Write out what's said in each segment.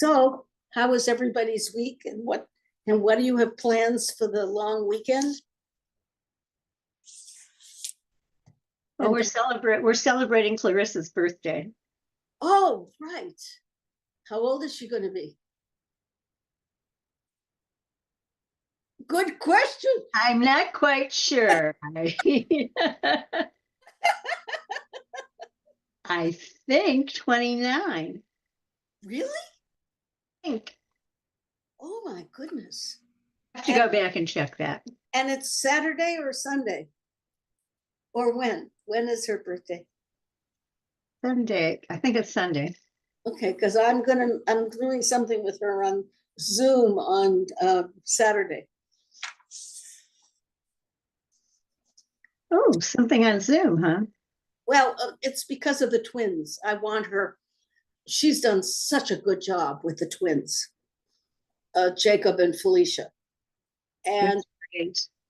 So, how was everybody's week, and what do you have plans for the long weekend? Well, we're celebrating Clarissa's birthday. Oh, right. How old is she going to be? Good question. I'm not quite sure. I think 29. Really? I think. Oh my goodness. I have to go back and check that. And it's Saturday or Sunday? Or when? When is her birthday? Sunday. I think it's Sunday. Okay, because I'm doing something with her on Zoom on Saturday. Oh, something on Zoom, huh? Well, it's because of the twins. I want her. She's done such a good job with the twins, Jacob and Felicia. And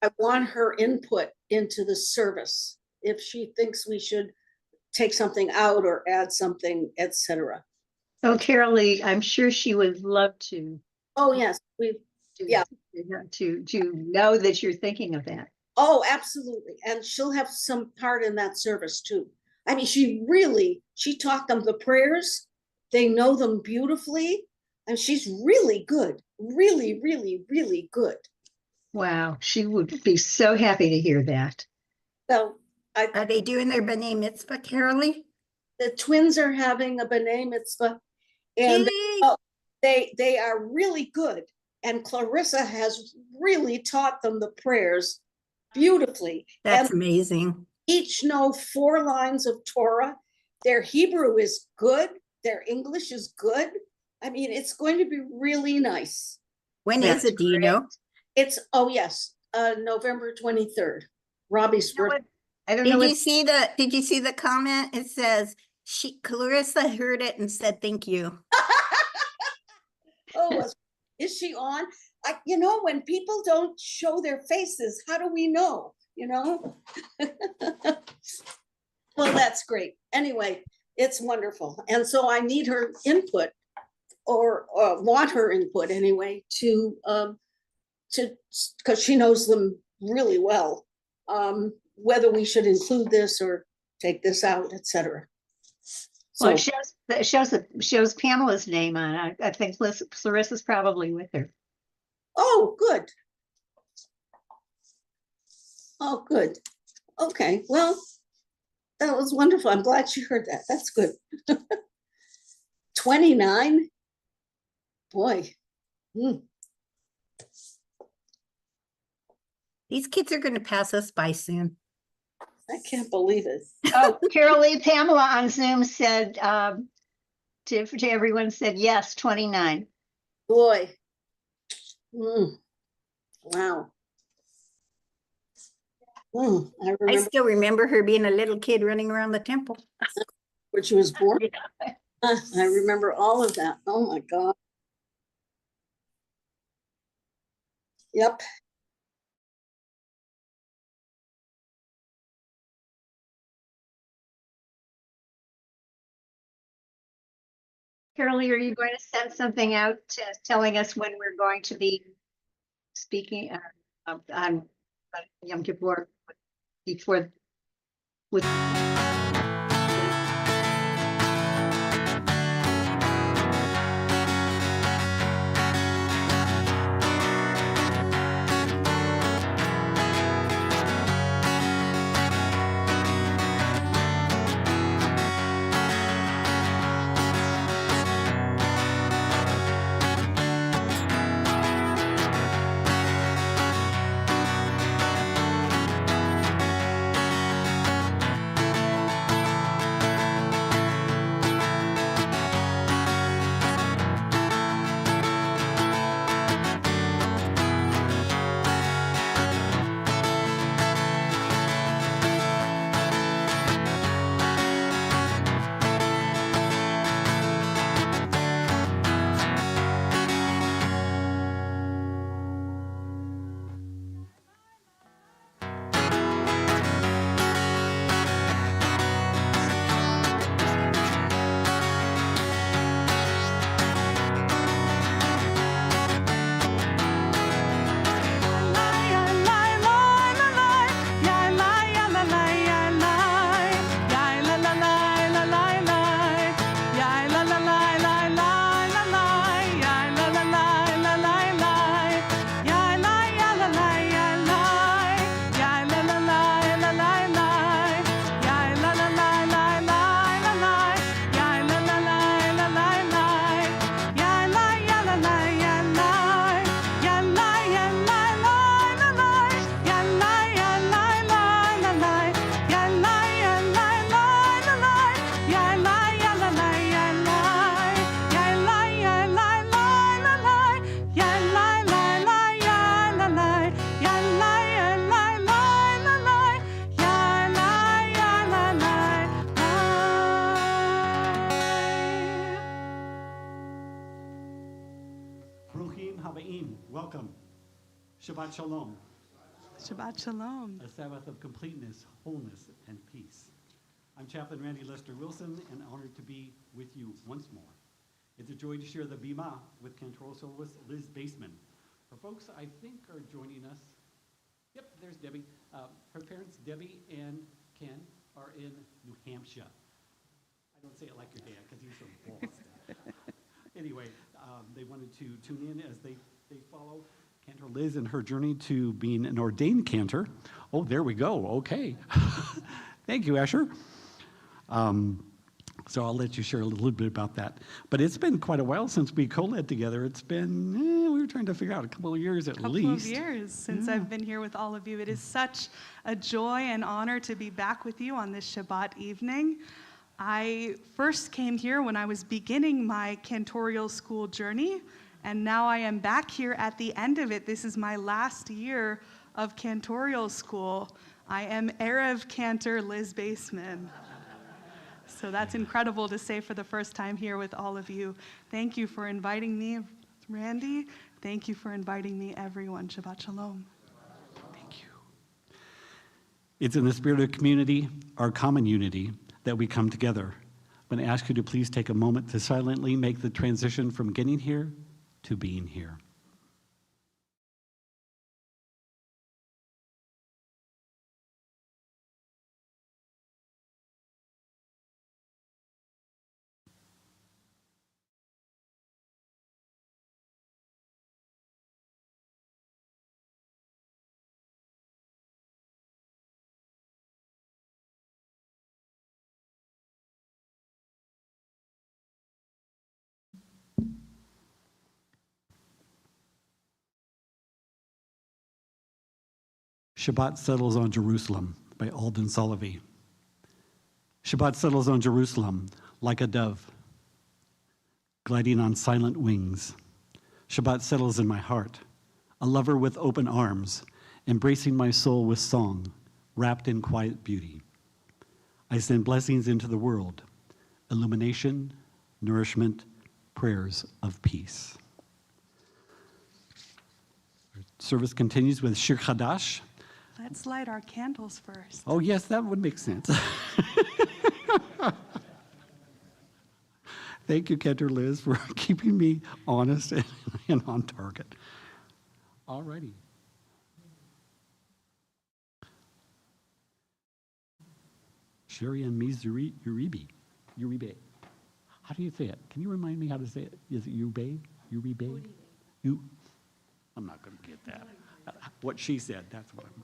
I want her input into the service. If she thinks we should take something out or add something, etc. Oh, Carol Lee, I'm sure she would love to. Oh, yes. To know that you're thinking of that. Oh, absolutely. And she'll have some part in that service too. I mean, she taught them the prayers. They know them beautifully. And she's really good. Really, really, really good. Wow. She would be so happy to hear that. Well, are they doing their B'nai Mitzvah, Carolee? The twins are having a B'nai Mitzvah. And they are really good. And Clarissa has really taught them the prayers beautifully. That's amazing. Each know 4 lines of Torah. Their Hebrew is good. Their English is good. I mean, it's going to be really nice. When is it? Do you know? It's November 23rd. Robbie's birthday. I don't know. Did you see the comment? It says Clarissa heard it and said thank you. Oh, is she on? When people don't show their faces, how do we know? Well, that's great. Anyway, it's wonderful. And so I need her input, or want her input anyway, to because she knows them really well, whether we should include this or take this out, etc. Well, it shows Pamela's name on it. I think Clarissa's probably with her. Oh, good. Oh, good. Okay, well, that was wonderful. I'm glad you heard that. That's good. 29? Boy. These kids are going to pass us by soon. I can't believe it. Oh, Carol Lee, Pamela on Zoom said, to everyone said, yes, 29. Boy. Wow. I still remember her being a little kid running around the temple. Where she was born. I remember all of that. Oh my God. Yep. Carol Lee, are you going to send something out telling us when we're going to be speaking on Yom Kippur before with Shabbat Shalom, Shabbat Shalom. a Sabbath of completeness, wholeness, and peace. I'm Chaplain Randy Lester Wilson, and honored to be with you once more. It's a joy to share the Bima with cantorial soloist Liz Baseman. Her folks, I think, are joining us. Yep, there's Debbie. Her parents, Debbie and Ken, are in New Hampshire. I don't say it like your dad, because he's from Boston. Anyway, they wanted to tune in as they follow Cantor Liz in her journey to being an ordained cantor. Oh, there we go. Okay. Thank you, Asher. So I'll let you share a little bit about that. But it's been quite a while since we co-led together. It's been, we were trying to figure out a couple of years at least. Couple of years since I've been here with all of you. It is such a joy and honor to be back with you on this Shabbat evening. I first came here when I was beginning my cantorial school journey, and now I am back here at the end of it. This is my last year of cantorial school. I am Erev Cantor Liz Baseman. So that's incredible to say for the first time here with all of you. Thank you for inviting me, Randy. Thank you for inviting me, everyone. Shabbat Shalom. Thank you. It's in the spirit of community, our common unity, that we come together. I'm going to ask you to please take a moment to silently make the transition from getting here to being here. Shabbat Settles on Jerusalem by Alden Solovey. Shabbat settles on Jerusalem like a dove, gliding on silent wings. Shabbat settles in my heart, a lover with open arms, embracing my soul with song, wrapped in quiet beauty. I send blessings into the world, illumination, nourishment, prayers of peace. Our service continues with Shir Chadash. Let's light our candles first. Oh, yes, that would make sense. Thank you, Cantor Liz, for keeping me honest and on target. All righty. Sherry and me Uribe. How do you say it? Can you remind me how to say it? Is it Uribe? You. I'm not going to get that. What she said, that's what I'm.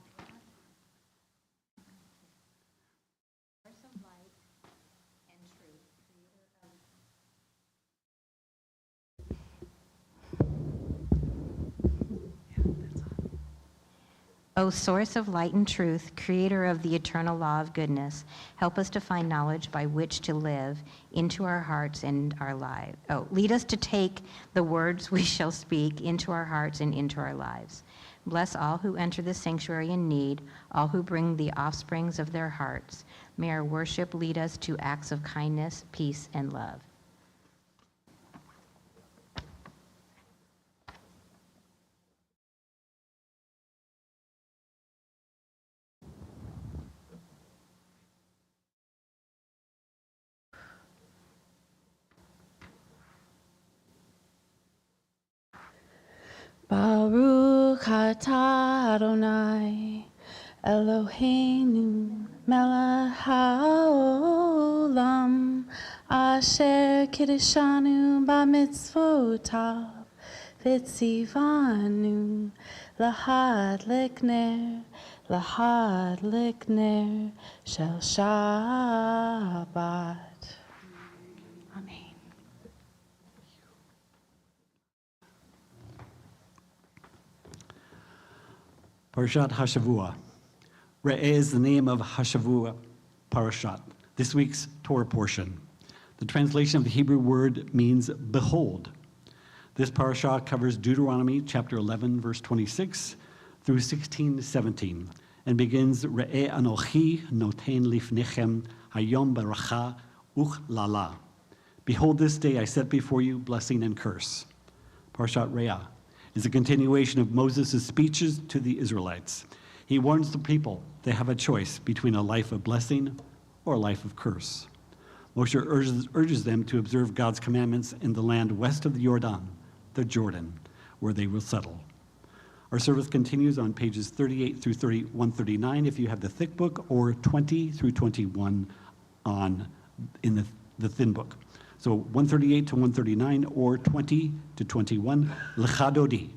O source of light and truth, creator of the eternal law of goodness, help us to find knowledge by which to live into our hearts and our lives. Lead us to take the words we shall speak into our hearts and into our lives. Bless all who enter the sanctuary in need, all who bring the offsprings of their hearts. May our worship lead us to acts of kindness, peace, and love. Baruch atah Adonai Eloheinu melech haolam asher kiddushanu b'mitzvotav v'tzivanu lahadlik ner shel Shabbat. Amen. Parashat Hashavua. Re'eh is the name of Hashavua Parashat, this week's Torah portion. The translation of the Hebrew word means behold. This parasha covers Deuteronomy chapter 11, verse 26 through 16-17, and begins Re'eh Anochi noten lifnechem hayom baracha uchlala. Behold, this day I set before you blessing and curse. Parashat Re'eh is a continuation of Moses' speeches to the Israelites. He warns the people they have a choice between a life of blessing or a life of curse. Moshe urges them to observe God's commandments in the land west of the Jordan, where they will settle. Our service continues on pages 38 through 139 if you have the thick book, or 20 through 21 in the thin book. So 138 to 139 or 20 to 21, Lecha Dodi.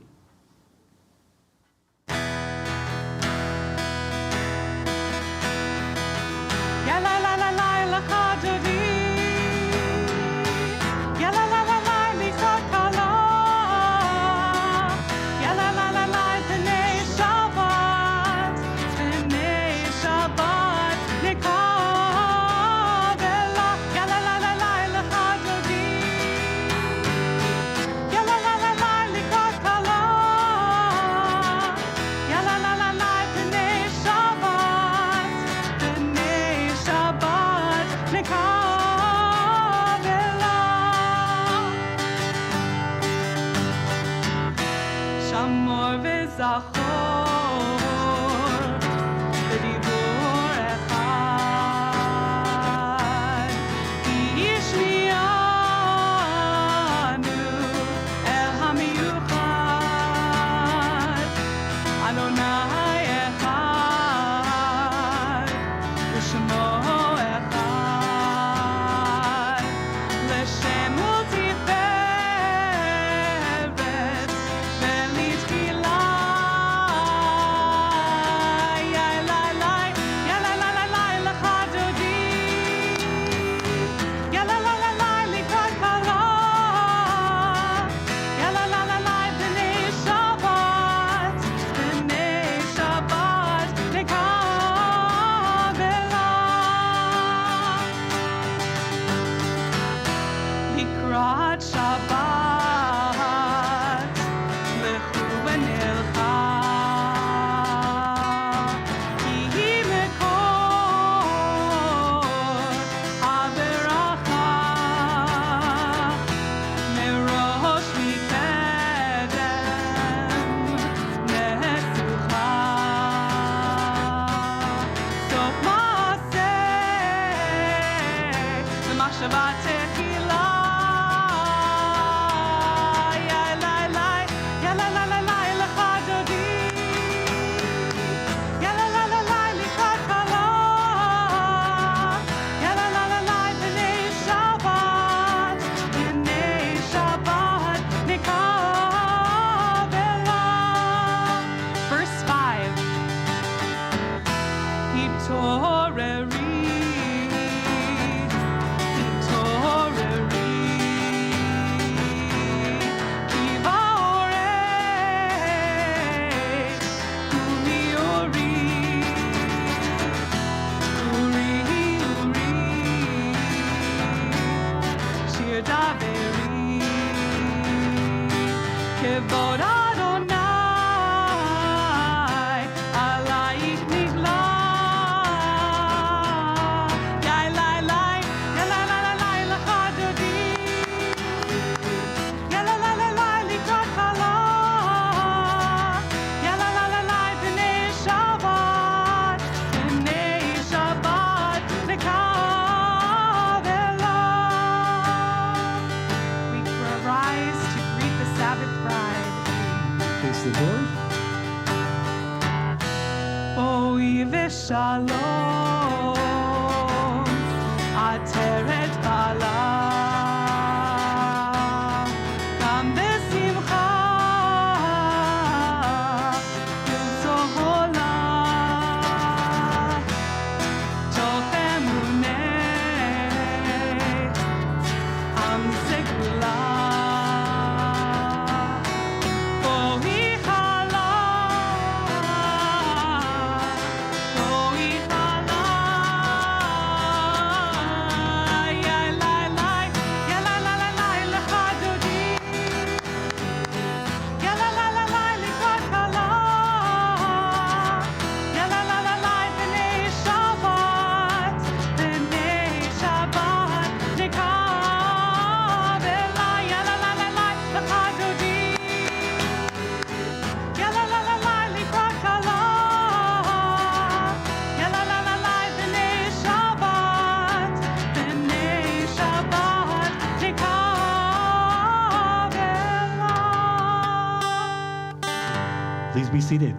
be seated.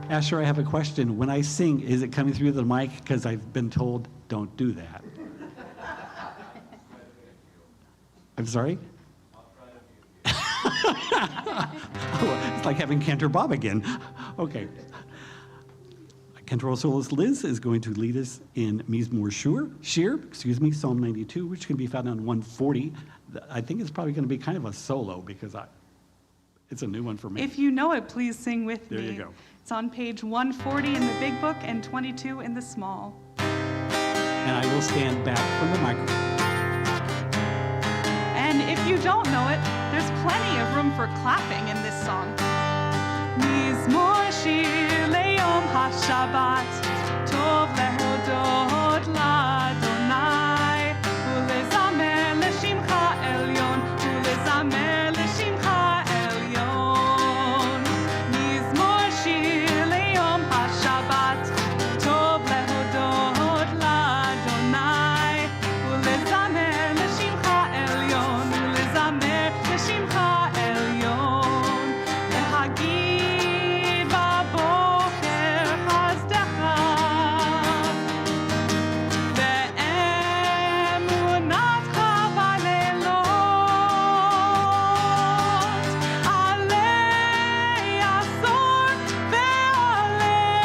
Asher, I have a question. When I sing, is it coming through the mic? Because I've been told don't do that. I'm sorry? Oh, it's like having Cantor Bob again. Okay. Cantor Soloist Liz is going to lead us in Mizmor Shir, Psalm 92, which can be found on 140. I think it's probably going to be kind of a solo because it's a new one for me. If you know it, please sing with me. There you go. It's on page 140 in the big book and 22 in the small. And I will stand back from the microphone. And if you don't know it, there's plenty of room for clapping in this song. Mizmor shir leyom hashabbat, tov lehodot ladonai, ulezamer leshimcha elyon, ulezamer leshimcha elyon. Mizmor shir leyom hashabbat, tov lehodot ladonai, ulezamer leshimcha elyon, ulezamer leshimcha elyon. Lehagid baboker chazdecha, ve'emunatcha baleilot, alei asor ve'alei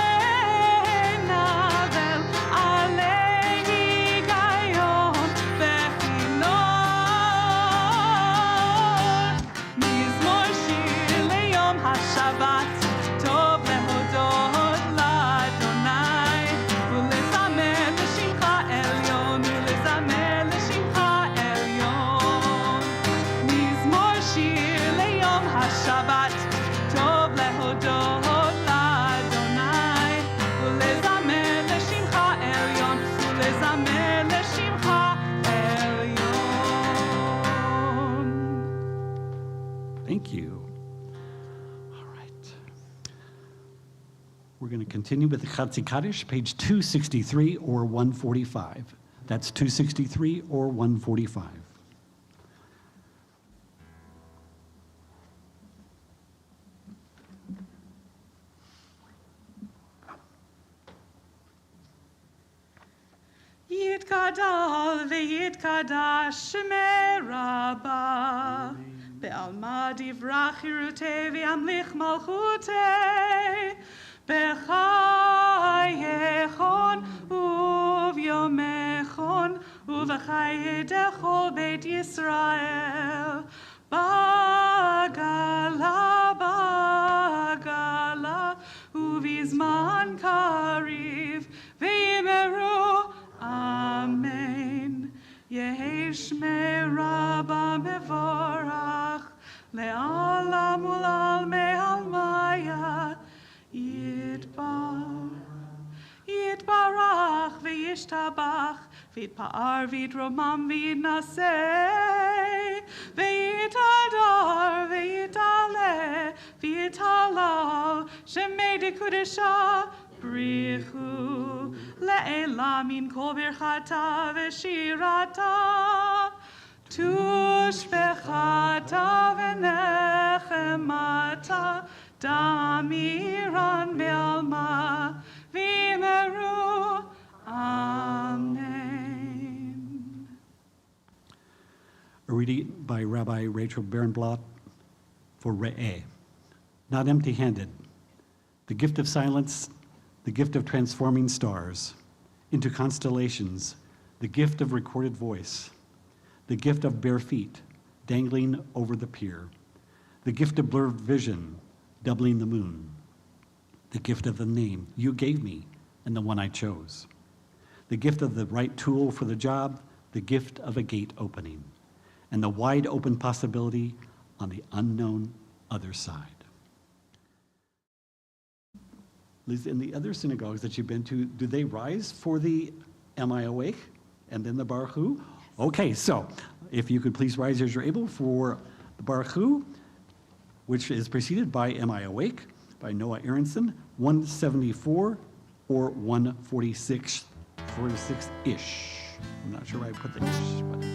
navel, alei higayon ve'chinor. Mizmor shir leyom hashabbat, tov lehodot ladonai, ulezamer leshimcha elyon, ulezamer leshimcha elyon. Mizmor shir leyom hashabbat, tov lehodot ladonai, ulezamer leshimcha elyon, ulezamer leshimcha elyon. Thank you. All right. We're going to continue with the Chatzi Kaddish, page 263 or 145. That's 263 or 145. Yitkadal v'yitkadash shemei Rabbah, be'alma divrach hirutei v'yamlich malchutei, b'chayechon uvyomechon uv'chaye dechol beit Yisrael, bagala bagala uvizman kariv v'yimeru Amen. Yehi shmei Rabbah mevorach, le'alam ulal me'almaya, yitbarach v'yishtabach, v'yitpa'ar v'yitromam v'yitnaseh, v'yitadar v'yitaleh, v'yitalal, shemei dekudesha, brichu, le'ela min kol birchata v'shirata, tushbechata v'nechemata, damiran be'alma, v'imeru, amen. A reading by Rabbi Rachel Berenblatt for Re'eh. Not empty-handed. The gift of silence, the gift of transforming stars into constellations, the gift of recorded voice, the gift of bare feet dangling over the pier, the gift of blurred vision doubling the moon, the gift of the name you gave me and the one I chose, the gift of the right tool for the job, the gift of a gate opening, and the wide open possibility on the unknown other side. Liz, in the other synagogues that you've been to, do they rise for the Am I Awake and then the Baruch Hu? Okay, so if you could please rise as you're able for the Baruch Hu, which is preceded by Am I Awake by Noah Aronson, 174 or 146, 46-ish. I'm not sure where I put the ish, but.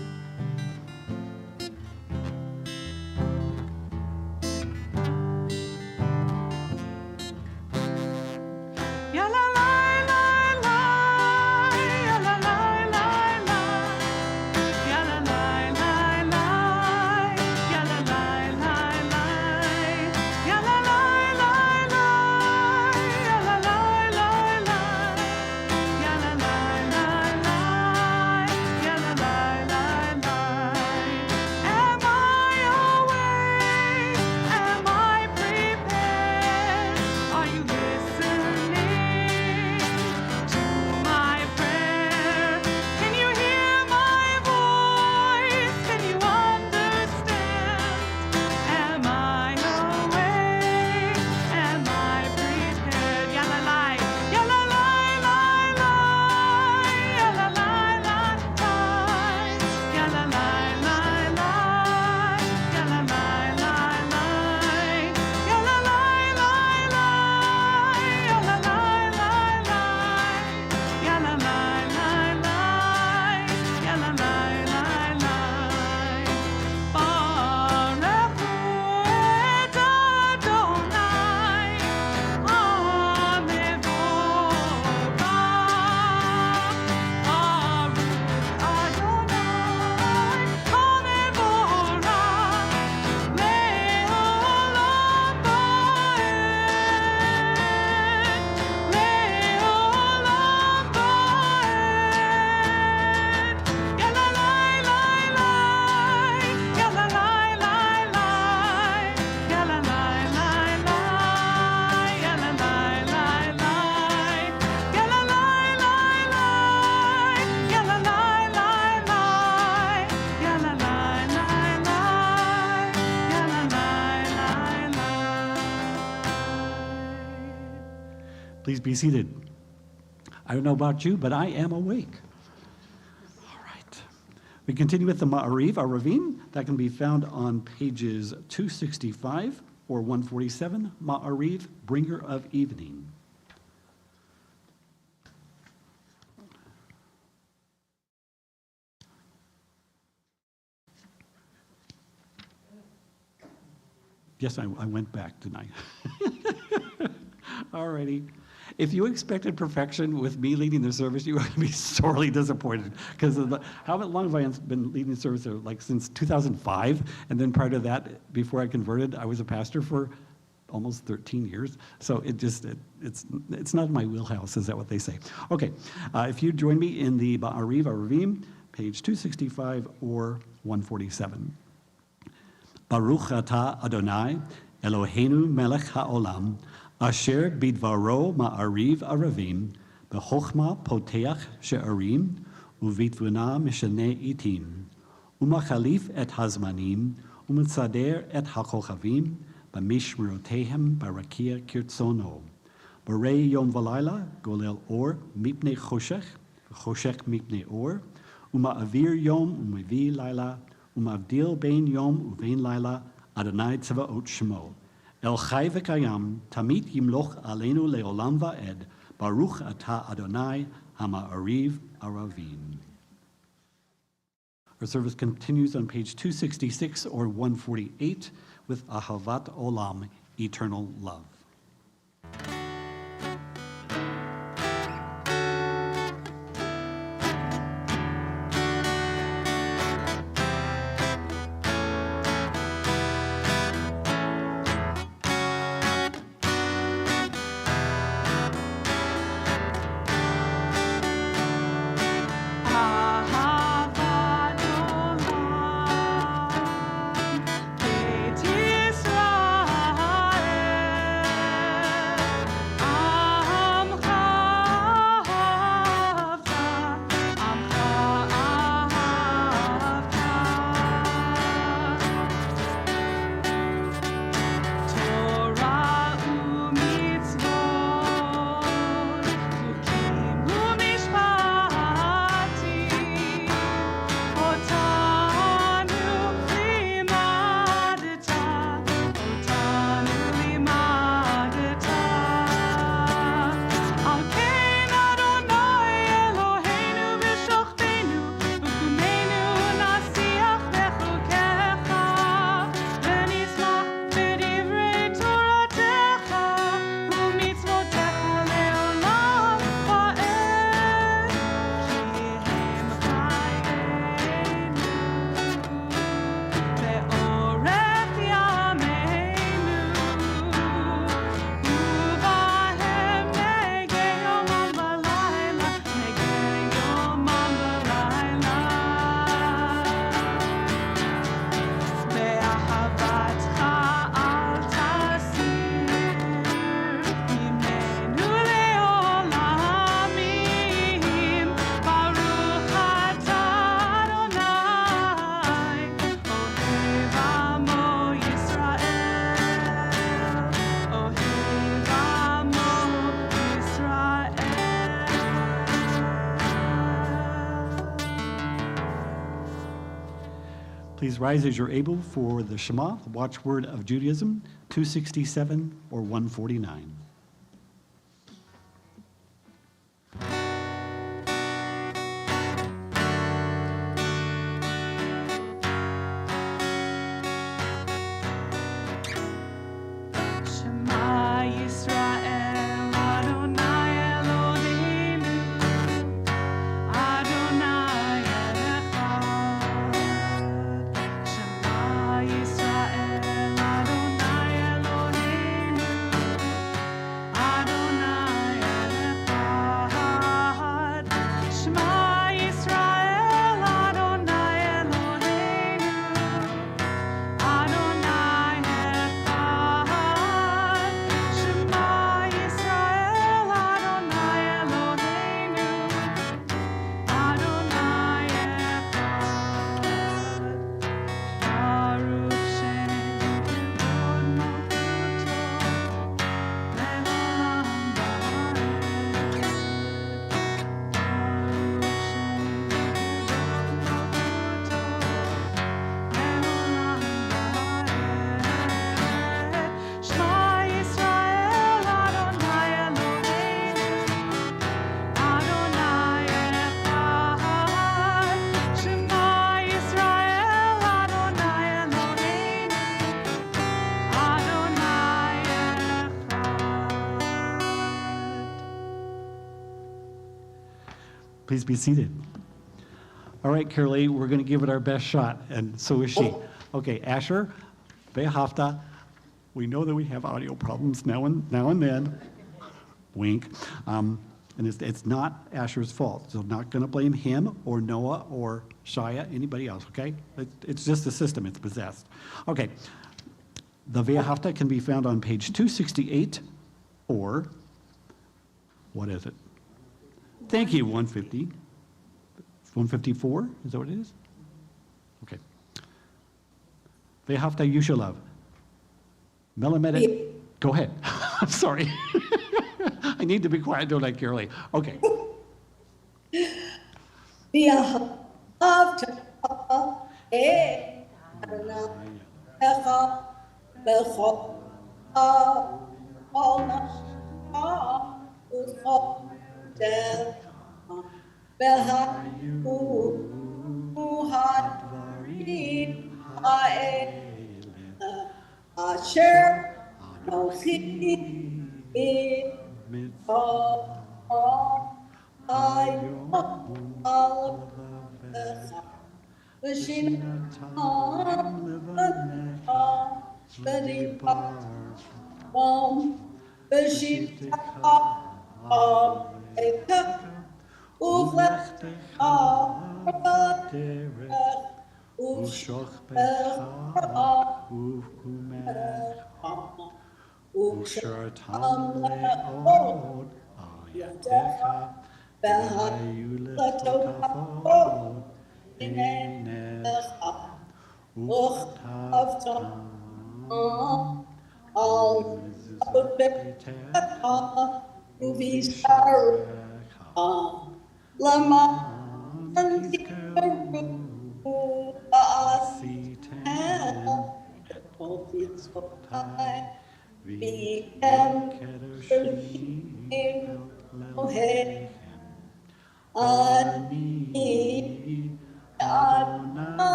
Please be seated. I don't know about you, but I am awake. All right. We continue with the Ma'ariv, our Ravim. That can be found on pages 265 or 147. Ma'ariv, bringer of evening. Yes, I went back tonight. All righty. If you expected perfection with me leading the service, you are going to be sorely disappointed. Because how long have I been leading the service? Like since 2005, and then prior to that, before I converted, I was a pastor for almost 13 years. So it's not my wheelhouse. Is that what they say? Okay. If you join me in the Ba'ariv, Arivim, page 265 or 147. Baruch atah Adonai, Eloheinu melech haolam, asher bidvaro ma'ariv aravim, b'chochma poteach she'arim, uvitvuna mishane itim, umachalif et hazmanim, umitzader et hakochavim, b'mishmerotehem barakia kirtzono, b'rei yom v'layla golel or mipnei choshech, choshech mipnei or, uma'avir yom umevi layla, Umavdil bein yom uvein laila Adonai tzavaot shemo. El chai v'kayam tamit yimloch aleinu leolam va'ed Baruch atah Adonai hama'ariv aravim. Our service continues on page 266 or 148 with Ahavat Olam, eternal love. Please rise as you're able for the Shema, the watchword of Judaism, 267 or 149. Please be seated. All right, Carolee, we're going to give it our best shot, and so is she. Okay, Asher, Behafta. We know that we have audio problems now and then. Wink. And it's not Asher's fault. So not going to blame him or Noah or Shia, anybody else, okay? It's just the system. It's possessed. Okay. The Behafta can be found on page 268 or, what is it? Thank you, 150. 154, is that what it is? Okay. Behafta Yushalov. Melamed, go ahead. I'm sorry. I need to be quiet, don't I, Carolee? Okay.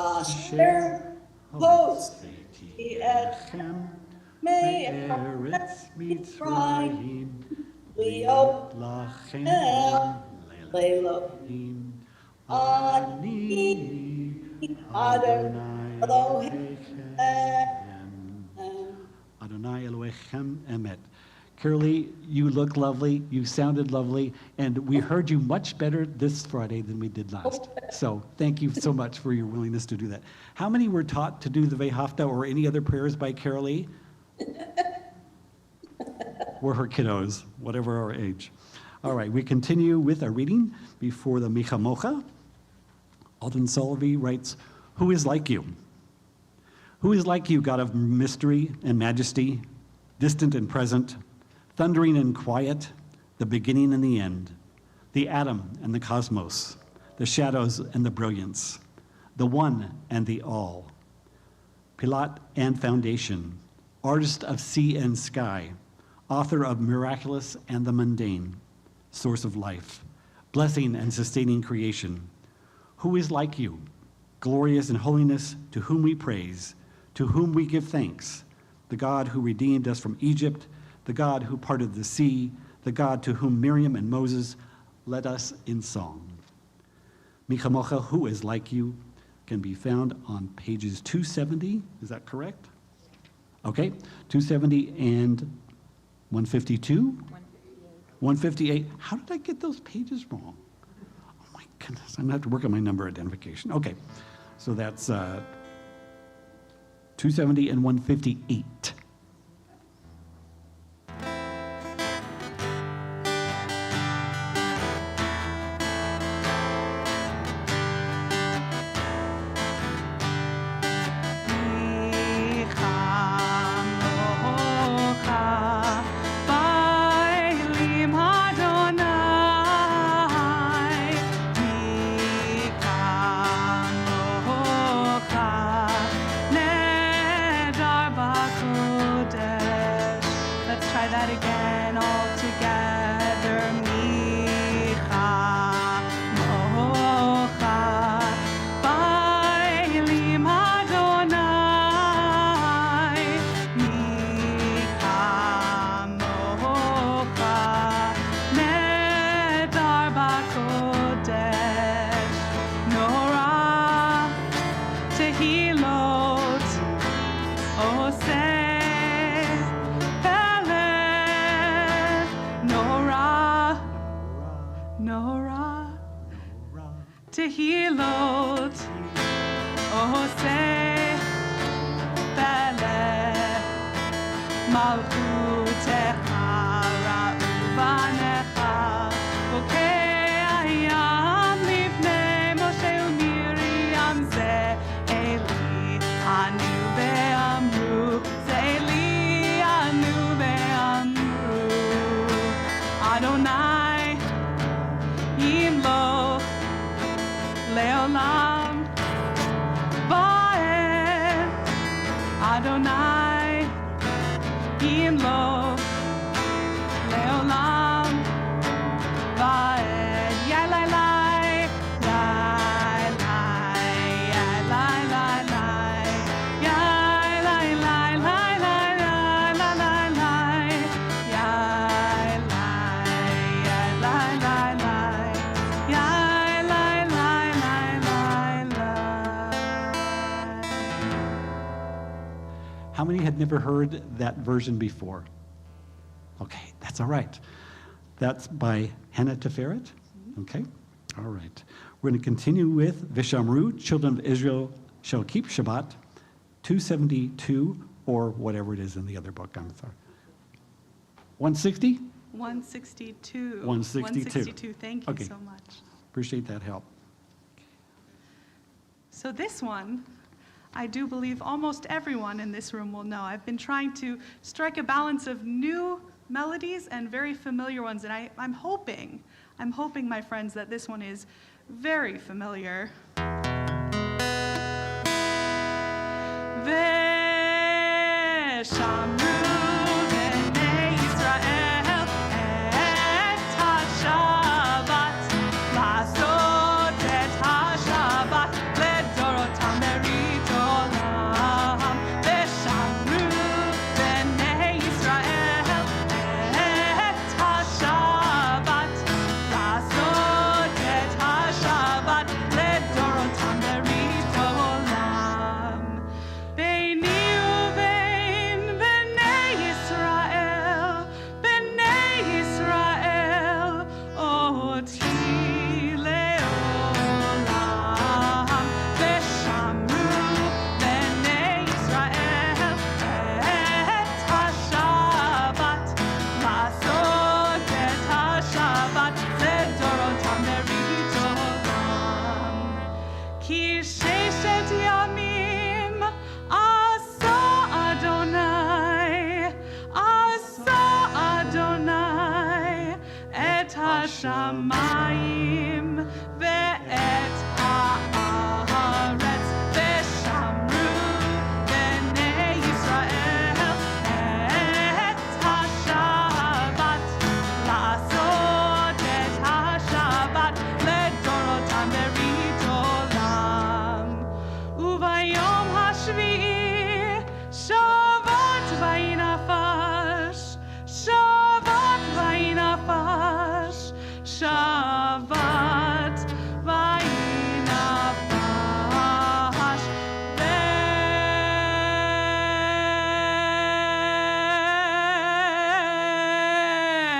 Asher host Me'eretz Mitzrayim Leo Lachem Lelohim Ani Adonai Elohechem Adonai Elohechem Emet. Carolee, you look lovely, you sounded lovely, and we heard you much better this Friday than we did last. So thank you so much for your willingness to do that. How many were taught to do the Vehafta or any other prayers by Carolee? We're her kiddos, whatever our age. All right, we continue with our reading before the Micha Mocha. Alden Solvey writes, "Who is like you? Who is like you, God of mystery and majesty, distant and present, thundering and quiet, the beginning and the end, the atom and the cosmos, the shadows and the brilliance, the one and the all, Pilat and foundation, artist of sea and sky, author of miraculous and the mundane, source of life, blessing and sustaining creation. Who is like you, glorious in holiness, to whom we praise, to whom we give thanks, the God who redeemed us from Egypt, the God who parted the sea, the God to whom Miriam and Moses led us in song." Micha Mocha, who is like you, can be found on pages 270. Is that correct? Okay, 270 and 152? 158. How did I get those pages wrong? Oh my goodness, I'm gonna have to work on my number identification. Okay, so that's 270 and 158. Nedar Baku Nora, Nora, Tehilot, Ose, Bele, Malchutecha, Ra'uvanecha, Bokei Hayam, Livnei Moshe u'Miriam, Ze Eli, Anu ve'amru, Ze Eli, Anu ve'amru, Adonai, Yimloch, Leolam, Va'ed, Adonai, Yimloch, Leolam, Va'ed, Yai lai, Yai lai, Yai lai, Yai lai, Yai lai, Yai How many had never heard that version before? Okay, that's all right. That's by Hannah Teferet. Okay, all right. We're going to continue with Vishamru, children of Israel shall keep Shabbat, 272, or whatever it is in the other book. I'm sorry. 160? 162. 162. Thank you Okay. so much. Appreciate that help. So this one, I do believe almost everyone in this room will know. I've been trying to strike a balance of new melodies and very familiar ones, and I'm hoping, my friends, that this one is very familiar. Veshamru b'nei Yisrael et haShabbat, la'asot et haShabbat ledorotam berit olam. Veshamru b'nei Yisrael et haShabbat, la'asot et haShabbat ledorotam berit olam. Beini uvein b'nei Yisrael, oti leolam. Veshamru b'nei Yisrael et haShabbat, la'asot et haShabbat ledorotam berit olam. Ki sheshet yamim asa Adonai et hashamayim ve'et haaretz. Veshamru b'nei Yisrael et haShabbat, la'asot et haShabbat ledorotam berit olam. Uvayom hashvi'i Shabbat vayinafash, Shabbat vayinafash, Shabbat vayinafash.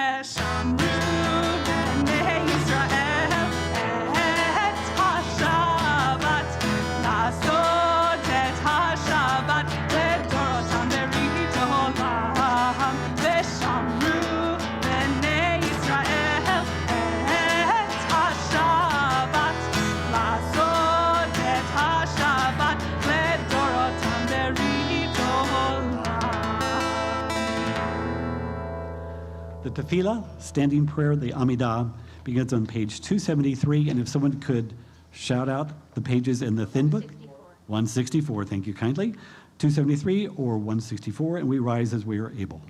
Veshamru b'nei Yisrael et haShabbat, la'asot et haShabbat ledorotam berit olam. Veshamru b'nei Yisrael et haShabbat, la'asot et haShabbat ledorotam berit olam. The Tefillah, standing prayer, the Amidah, begins on page 273. And if someone could shout out the pages in the thin book? 164, thank you kindly. 273 or 164, and we rise as we are able.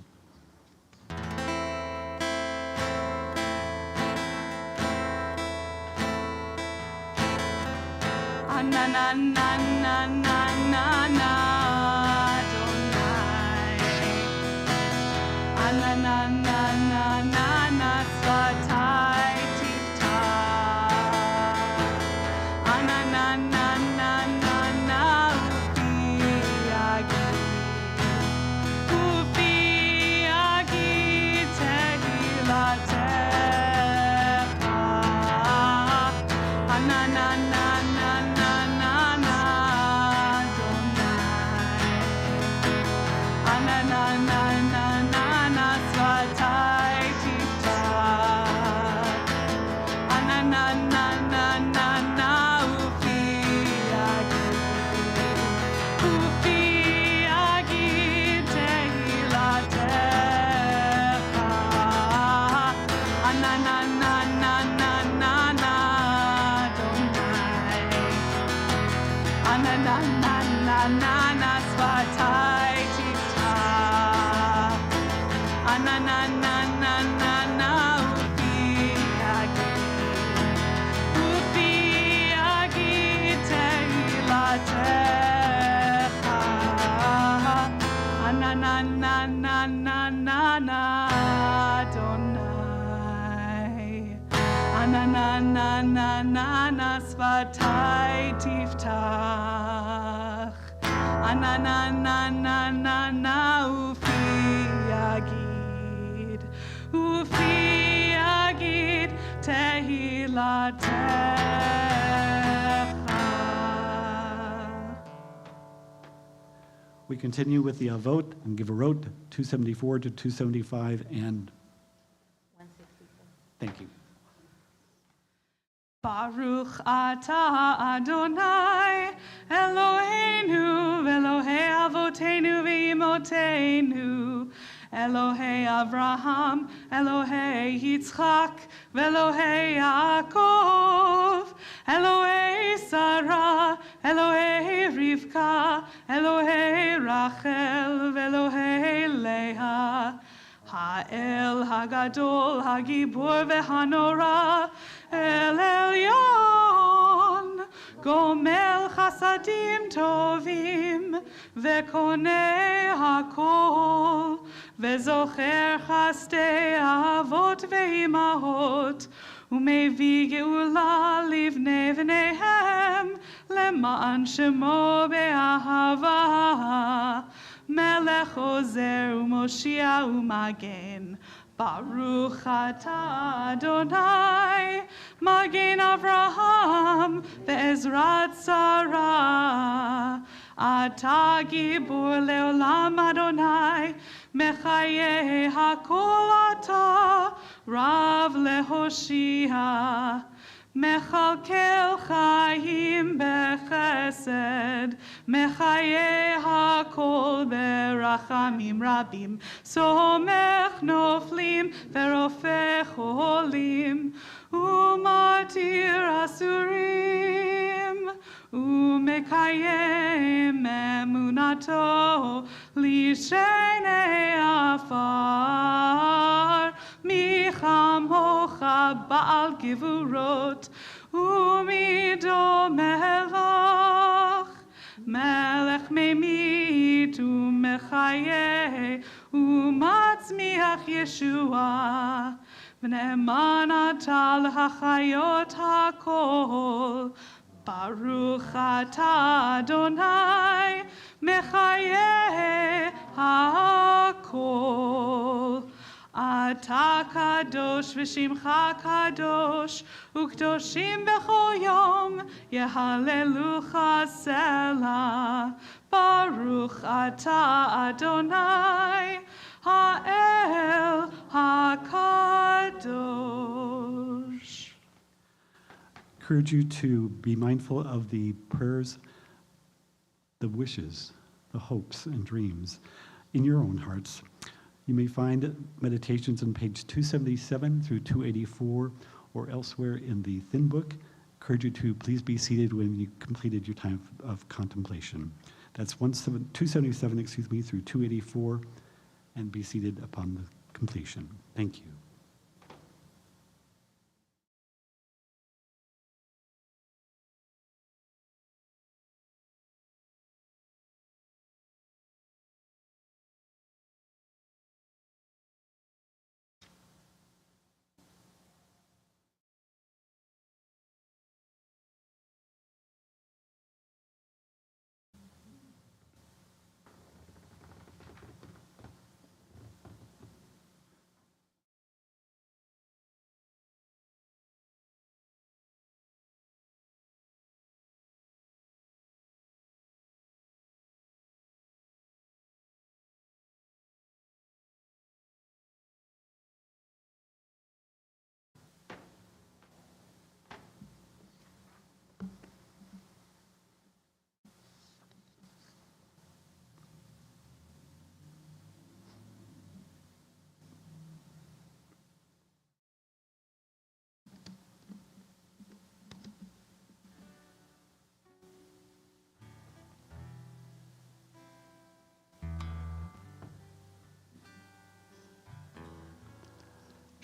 Ufi agi tehillah Ananas vatai tiftach. Anananananana ufi agit tehilatecha. Anananananana Adonai. Ananananana svatai tiftach. Ananananana ufi agid. Ufi agid tehilatecha. We continue with the Avot and Giverot, 274 to 275, and 164. thank you. Baruch atah Adonai Eloheinu Elohei Avotenu v'imotenu Elohei Avraham Elohei Yitzchak Velohei Yaakov Elohei Sarah Elohei Rivka Elohei Rachel Velohei Leah Ha'el Hagadol Hagibur Vehanora El Elyon Gomel Chasadim Tovim Vekonei Hakol Vezocher Chastei Avot Veimahot Umevi Geula Livnei Vneihem Leman Shemo Be'ahava Melech Ozer Umoshia Umagen Baruch atah Adonai Magen Avraham Ve'ezrat Sarah Atah Gibur Leolam Adonai Mechaye Hakol Atah Rav Lehoshia Mechalkel Chaim Bechesed Mechaye Hakol Berachamim Rabim Somech Noflim Verofeh Cholim Umatir Asurim Umekayem Emunato Lishenei Afar Micham Hocha Baal Givurot Umido Melach Melech Memit Umechaye Umatzmiach Yeshua V'ne'eman atah l'hachayot hakol Baruch atah Adonai Mechaye hakol Atah kadosh v'shimcha kadosh U'kdoshim b'chol yom Yehalelucha selah Baruch atah Adonai Ha'el HaKadosh. Encourage you to be mindful of the prayers, the wishes, the hopes and dreams in your own hearts. You may find meditations on page 277 through 284 or elsewhere in the thin book. Encourage you to please be seated when you completed your time of contemplation. That's 277, through 284, and be seated upon the completion. Thank you.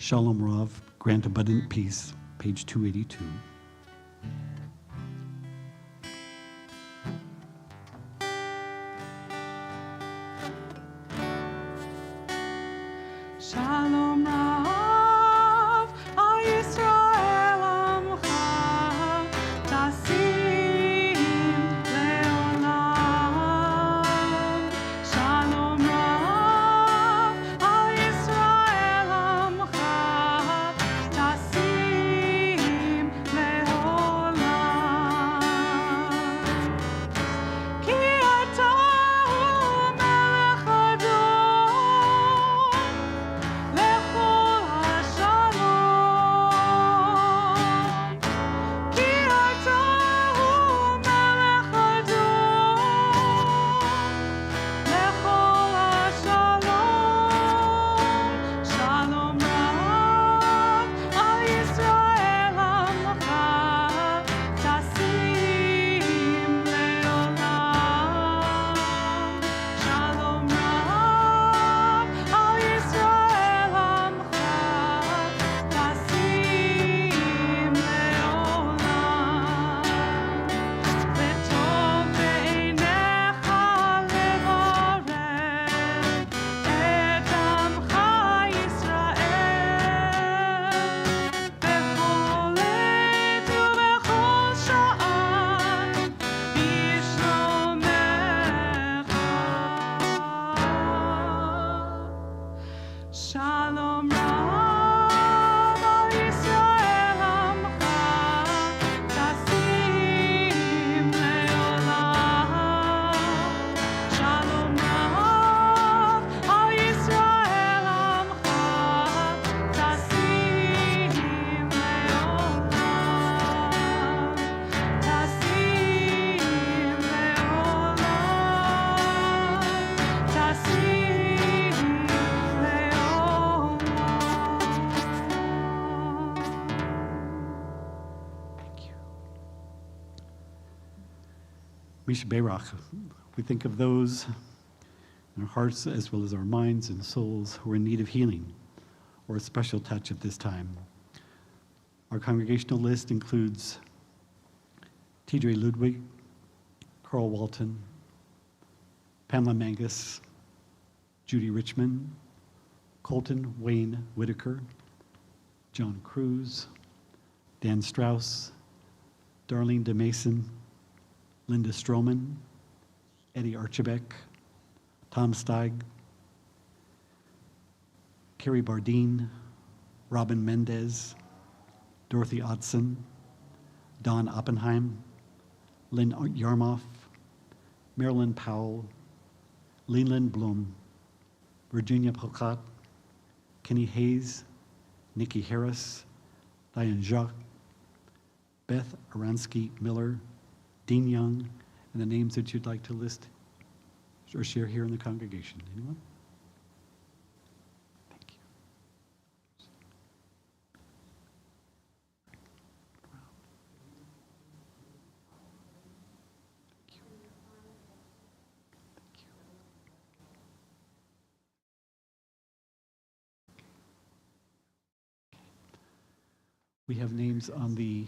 Shalom Rav, grant abundant peace, page 282. Shalom Rav, Al Yisrael Amcha, Tasim Leolam. Shalom Rav, Al Yisrael Amcha, Tasim Leolam. Ki ata hu melech adon, lechol hashalom. Ki ata hu melech adon, lechol hashalom. Shalom Rav, Al Yisrael Amcha, Tasim Leolam. Shalom Rav, Al Yisrael Amcha, Tasim Leolam. וטוב בעיניך לברך את עמך ישראל בכל עת ובכל שעה בשלומך. שלום רב על ישראל עמך, תשים לעולם. שלום רב על ישראל עמך, תשים לעולם. תשים לעולם. תשים Misha Berach, we think of those in our hearts as well as our minds and souls who are in need of healing or a special touch at this time. Our congregational list includes Tidre Ludwig, Carl Walton, Pamela Mangus, Judy Richmond, Colton Wayne Whitaker, John Cruz, Dan Strauss, Darlene DeMason, Linda Stroman, Eddie Archibek, Tom Steig, Carrie Bardine, Robin Mendez, Dorothy Otson, Don Oppenheim, Lynn Yarmoff, Marilyn Powell, Leland Blum, Virginia Polkat, Kenny Hayes, Nikki Harris, Diane Jacques, Beth Aransky Miller, Dean Young, and the names that you'd like to list or share here in the congregation. Anyone? Thank you. We have names on the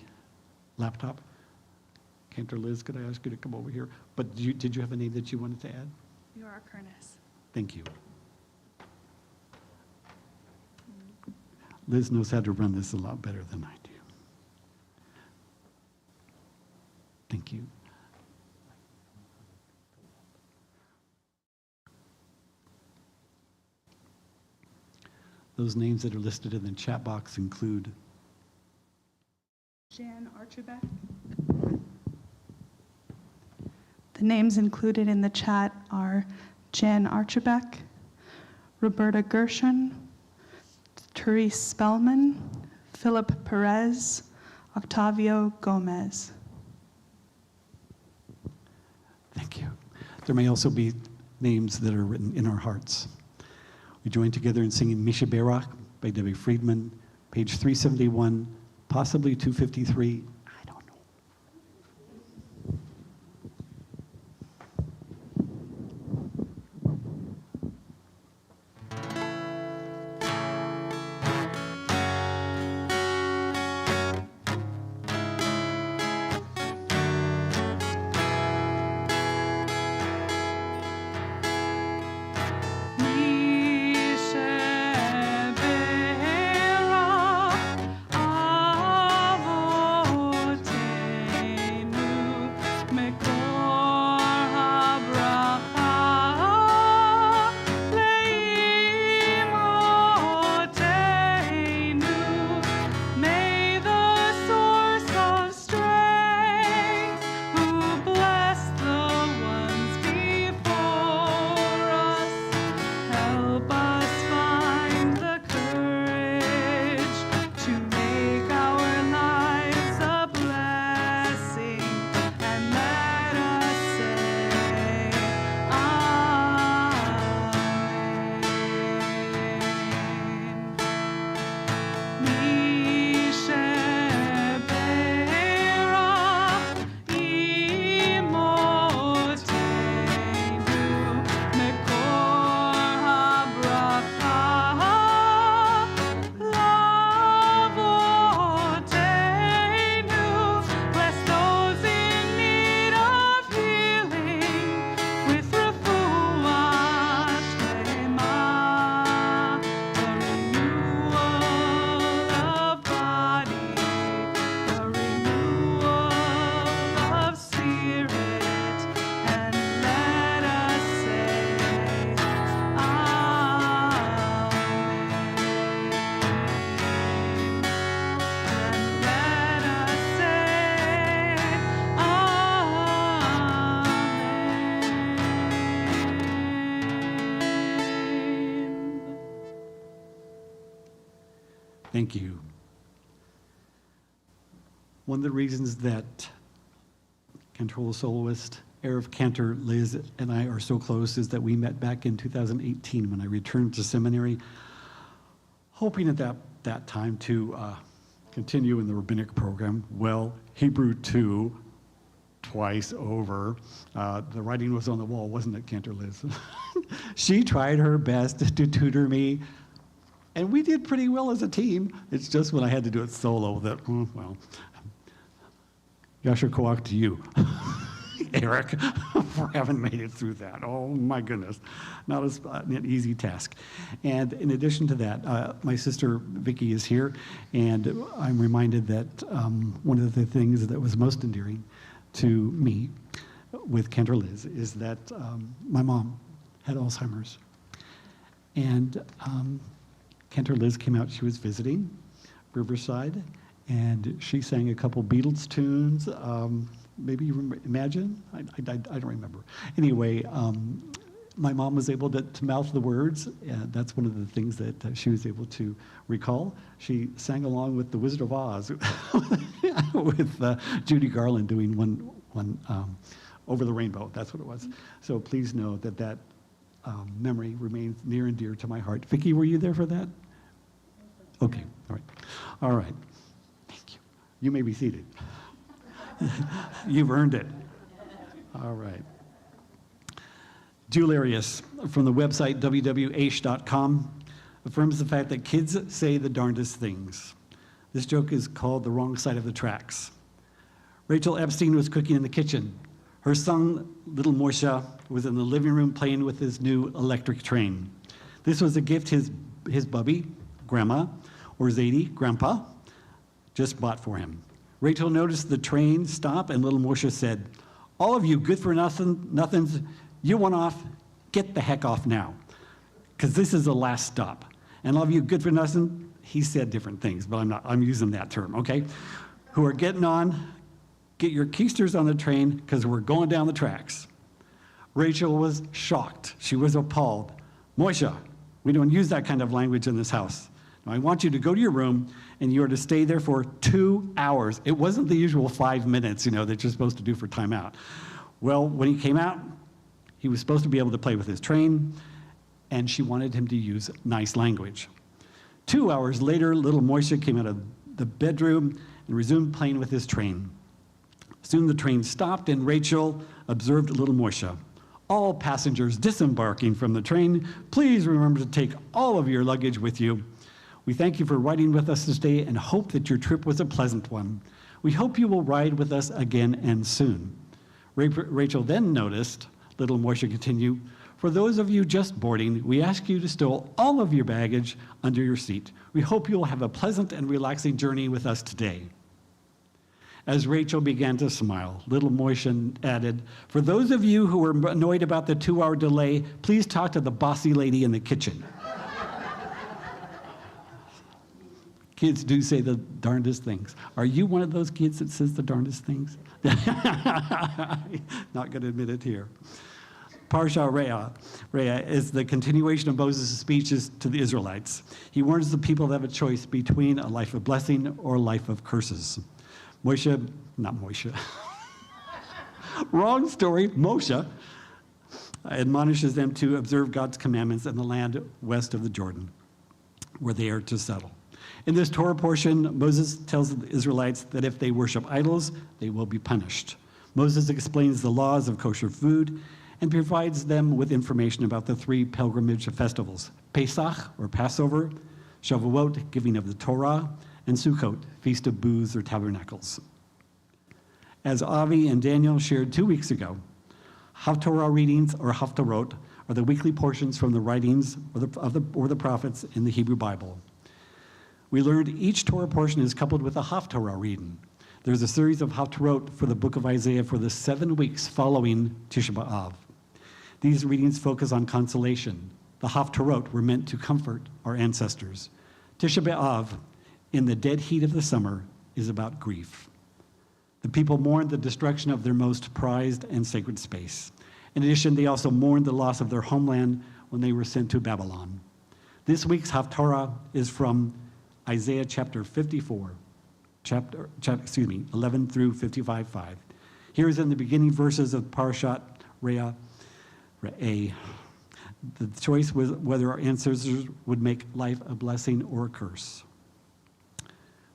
laptop. Cantor Liz, could I ask you to come over here? But did you have a name that you wanted to add? Yora Kernis. Thank you. Liz knows how to run this a lot better than I do. Thank you. Those names that are listed in the chat box include Jan Archibek. The names included in the chat are Jan Archibek, Roberta Gershon, Therese Spellman, Philip Perez, Octavio Gomez. Thank you. There may also be names that are written in our hearts. We join together in singing Misha Berach by Debbie Friedman, page 371, possibly 253. I don't know. Thank you. One of the reasons that Cantor soloist Erev Cantor, Liz, and I are so close is that we met back in 2018 when I returned to seminary, hoping at that time to continue in the rabbinic program. Well, Hebrew 2, twice over. The writing was on the wall, wasn't it, Cantor Liz? She tried her best to tutor me, and we did pretty well as a team. It's just when I had to do it solo that, well, Yasher Koach to you, Eric, for having made it through that. Oh my goodness, not an easy task. And in addition to that, my sister Vicky is here, and I'm reminded that one of the things that was most endearing to me with Cantor Liz is that my mom had Alzheimer's. And Cantor Liz came out, she was visiting Riverside, and she sang a couple Beatles tunes. Maybe you imagine? I don't remember. Anyway, my mom was able to mouth the words, and that's one of the things that she was able to recall. She sang along with The Wizard of Oz with Judy Garland doing one Over the Rainbow. That's what it was. So please know that memory remains near and dear to my heart. Vicki, were you there for that? Okay, all right. All right. Thank you. You may be seated. You've earned it. All right. Jularius from the website www.aish.com affirms the fact that kids say the darndest things. This joke is called The Wrong Side of the Tracks. Rachel Epstein was cooking in the kitchen. Her son, little Moshe, was in the living room playing with his new electric train. This was a gift his bubby, grandma, or Zadie, grandpa, just bought for him. Rachel noticed the train stop, and little Moshe said, "All of you good for nothings, you want off, get the heck off now, because this is the last stop. And all of you good for nothing," he said different things, but I'm using that term, okay? "Who are getting on, get your keisters on the train, because we're going down the tracks." Rachel was shocked. She was appalled. "Moshe, we don't use that kind of language in this house. Now, I want you to go to your room, and you are to stay there for 2 hours. It wasn't the usual 5 minutes, that you're supposed to do for timeout. Well, when he came out, he was supposed to be able to play with his train, and she wanted him to use nice language. 2 hours later, little Moshe came out of the bedroom and resumed playing with his train. Soon the train stopped, and Rachel observed little Moshe. "All passengers disembarking from the train, please remember to take all of your luggage with you. We thank you for riding with us today and hope that your trip was a pleasant one. We hope you will ride with us again and soon." Rachel then noticed, little Moshe continued, "For those of you just boarding, we ask you to stow all of your baggage under your seat. We hope you will have a pleasant and relaxing journey with us today." As Rachel began to smile, little Moshe added, "For those of you who were annoyed about the 2-hour delay, please talk to the bossy lady in the kitchen." Kids do say the darndest things. Are you one of those kids that says the darndest things? Not going to admit it here. Parsha Re'ah is the continuation of Moses' speeches to the Israelites. He warns the people to have a choice between a life of blessing or a life of curses. Moshe, wrong story, Moshe admonishes them to observe God's commandments in the land west of the Jordan, where they are to settle. In this Torah portion, Moses tells the Israelites that if they worship idols, they will be punished. Moses explains the laws of kosher food and provides them with information about the 3 pilgrimage festivals: Pesach, or Passover, Shavuot, giving of the Torah, and Sukkot, Feast of Booths or Tabernacles. As Avi and Daniel shared 2 weeks ago, Haftorah readings, or Haftarot, are the weekly portions from the writings or the prophets in the Hebrew Bible. We learned each Torah portion is coupled with a Haftarah reading. There's a series of Haftarot for the book of Isaiah for the 7 weeks following Tisha B'Av. These readings focus on consolation. The Haftarot were meant to comfort our ancestors. Tisha B'Av, in the dead heat of the summer, is about grief. The people mourned the destruction of their most prized and sacred space. In addition, they also mourned the loss of their homeland when they were sent to Babylon. This week's Haftarah is from Isaiah chapter 54, 11 through 55:5. Here is in the beginning verses of Parashat Re'eh. The choice was whether our ancestors would make life a blessing or a curse.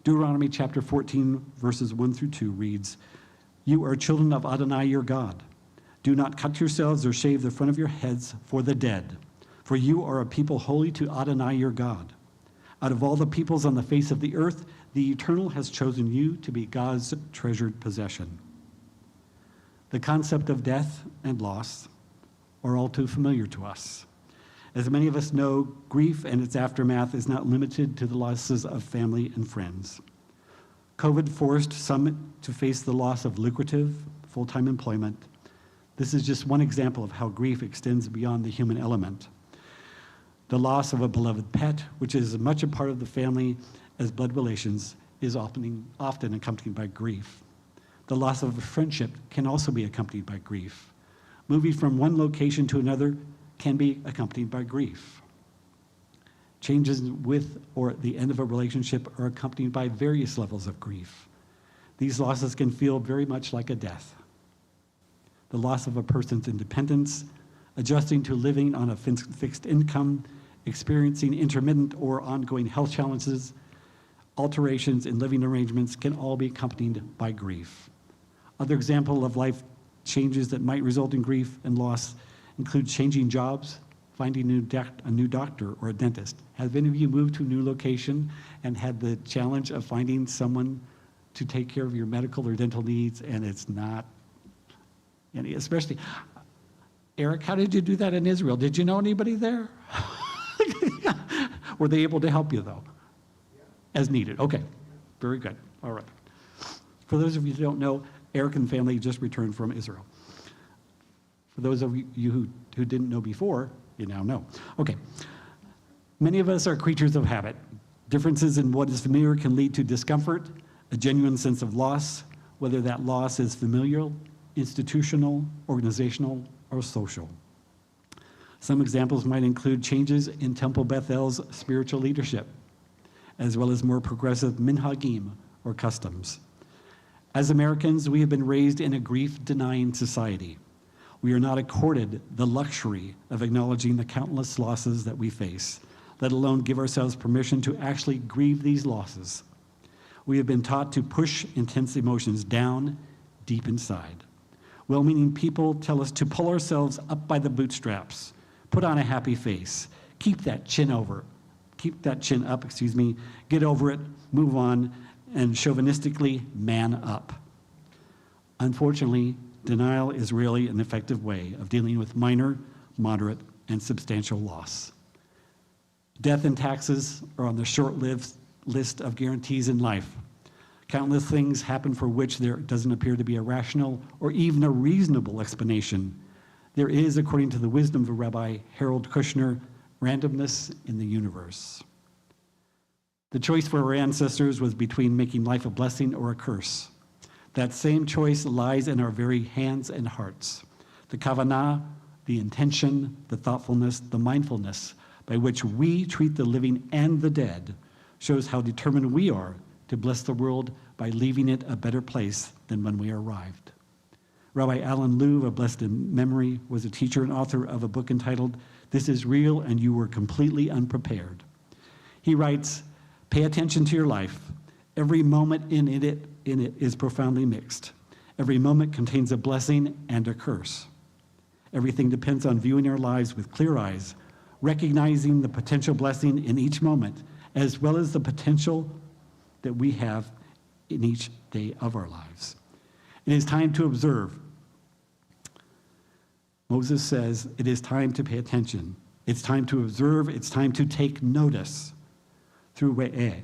Deuteronomy chapter 14, verses 1 through 2 reads, "You are children of Adonai your God. Do not cut yourselves or shave the front of your heads for the dead, for you are a people holy to Adonai your God. Out of all the peoples on the face of the earth, the Eternal has chosen you to be God's treasured possession." The concept of death and loss are all too familiar to us. As many of us know, grief and its aftermath is not limited to the losses of family and friends. COVID forced some to face the loss of lucrative, full-time employment. This is just one example of how grief extends beyond the human element. The loss of a beloved pet, which is as much a part of the family as blood relations, is often accompanied by grief. The loss of a friendship can also be accompanied by grief. Moving from one location to another can be accompanied by grief. Changes with or at the end of a relationship are accompanied by various levels of grief. These losses can feel very much like a death. The loss of a person's independence, adjusting to living on a fixed income, experiencing intermittent or ongoing health challenges, alterations in living arrangements can all be accompanied by grief. Other examples of life changes that might result in grief and loss include changing jobs, finding a new doctor or a dentist. Have any of you moved to a new location and had the challenge of finding someone to take care of your medical or dental needs, and it's not, and especially, Eric, how did you do that in Israel? Did you know anybody there? Were they able to help you, though? As needed. Okay, very good. All right. For those of you who don't know, Eric and family just returned from Israel. For those of you who didn't know before, you now know. Okay. Many of us are creatures of habit. Differences in what is familiar can lead to discomfort, a genuine sense of loss, whether that loss is familial, institutional, organizational, or social. Some examples might include changes in Temple Bethel's spiritual leadership, as well as more progressive minhagim, or customs. As Americans, we have been raised in a grief-denying society. We are not accorded the luxury of acknowledging the countless losses that we face, let alone give ourselves permission to actually grieve these losses. We have been taught to push intense emotions down deep inside. Well-meaning people tell us to pull ourselves up by the bootstraps, put on a happy face, keep that chin up, get over it, move on, and chauvinistically man up. Unfortunately, denial is rarely an effective way of dealing with minor, moderate, and substantial loss. Death and taxes are on the short-lived list of guarantees in life. Countless things happen for which there doesn't appear to be a rational or even a reasonable explanation. There is, according to the wisdom of Rabbi Harold Kushner, randomness in the universe. The choice for our ancestors was between making life a blessing or a curse. That same choice lies in our very hands and hearts. The kavanah, the intention, the thoughtfulness, the mindfulness by which we treat the living and the dead shows how determined we are to bless the world by leaving it a better place than when we arrived. Rabbi Alan Louv, of blessed memory, was a teacher and author of a book entitled, "This is Real and You Were Completely Unprepared." He writes, "Pay attention to your life. Every moment in it is profoundly mixed. Every moment contains a blessing and a curse. Everything depends on viewing our lives with clear eyes, recognizing the potential blessing in each moment, as well as the potential that we have in each day of our lives. It is time to observe." Moses says it is time to pay attention. It's time to observe. It's time to take notice. Through Re'eh,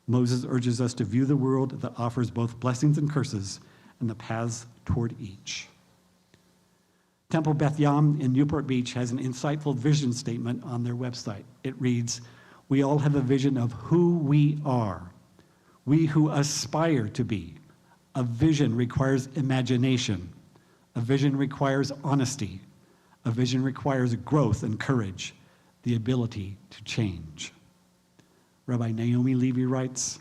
Moses urges us to view the world that offers both blessings and curses and the paths toward each. Temple Beth Yam in Newport Beach has an insightful vision statement on their website. It reads, "We all have a vision of who we are, we who aspire to be. A vision requires imagination. A vision requires honesty. A vision requires growth and courage, the ability to change." Rabbi Naomi Levy writes,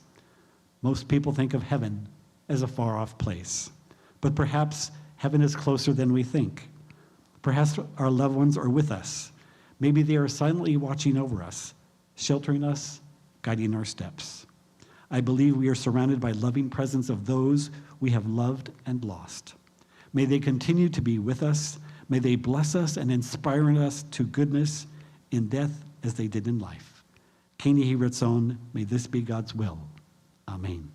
most people think of heaven as a far-off place, but perhaps heaven is closer than we think. Perhaps our loved ones are with us. Maybe they are silently watching over us, sheltering us, guiding our steps. I believe we are surrounded by loving presence of those we have loved and lost. May they continue to be with us. May they bless us and inspire us to goodness in death as they did in life. Ken Yehi Ratzon, may this be God's will. Amen.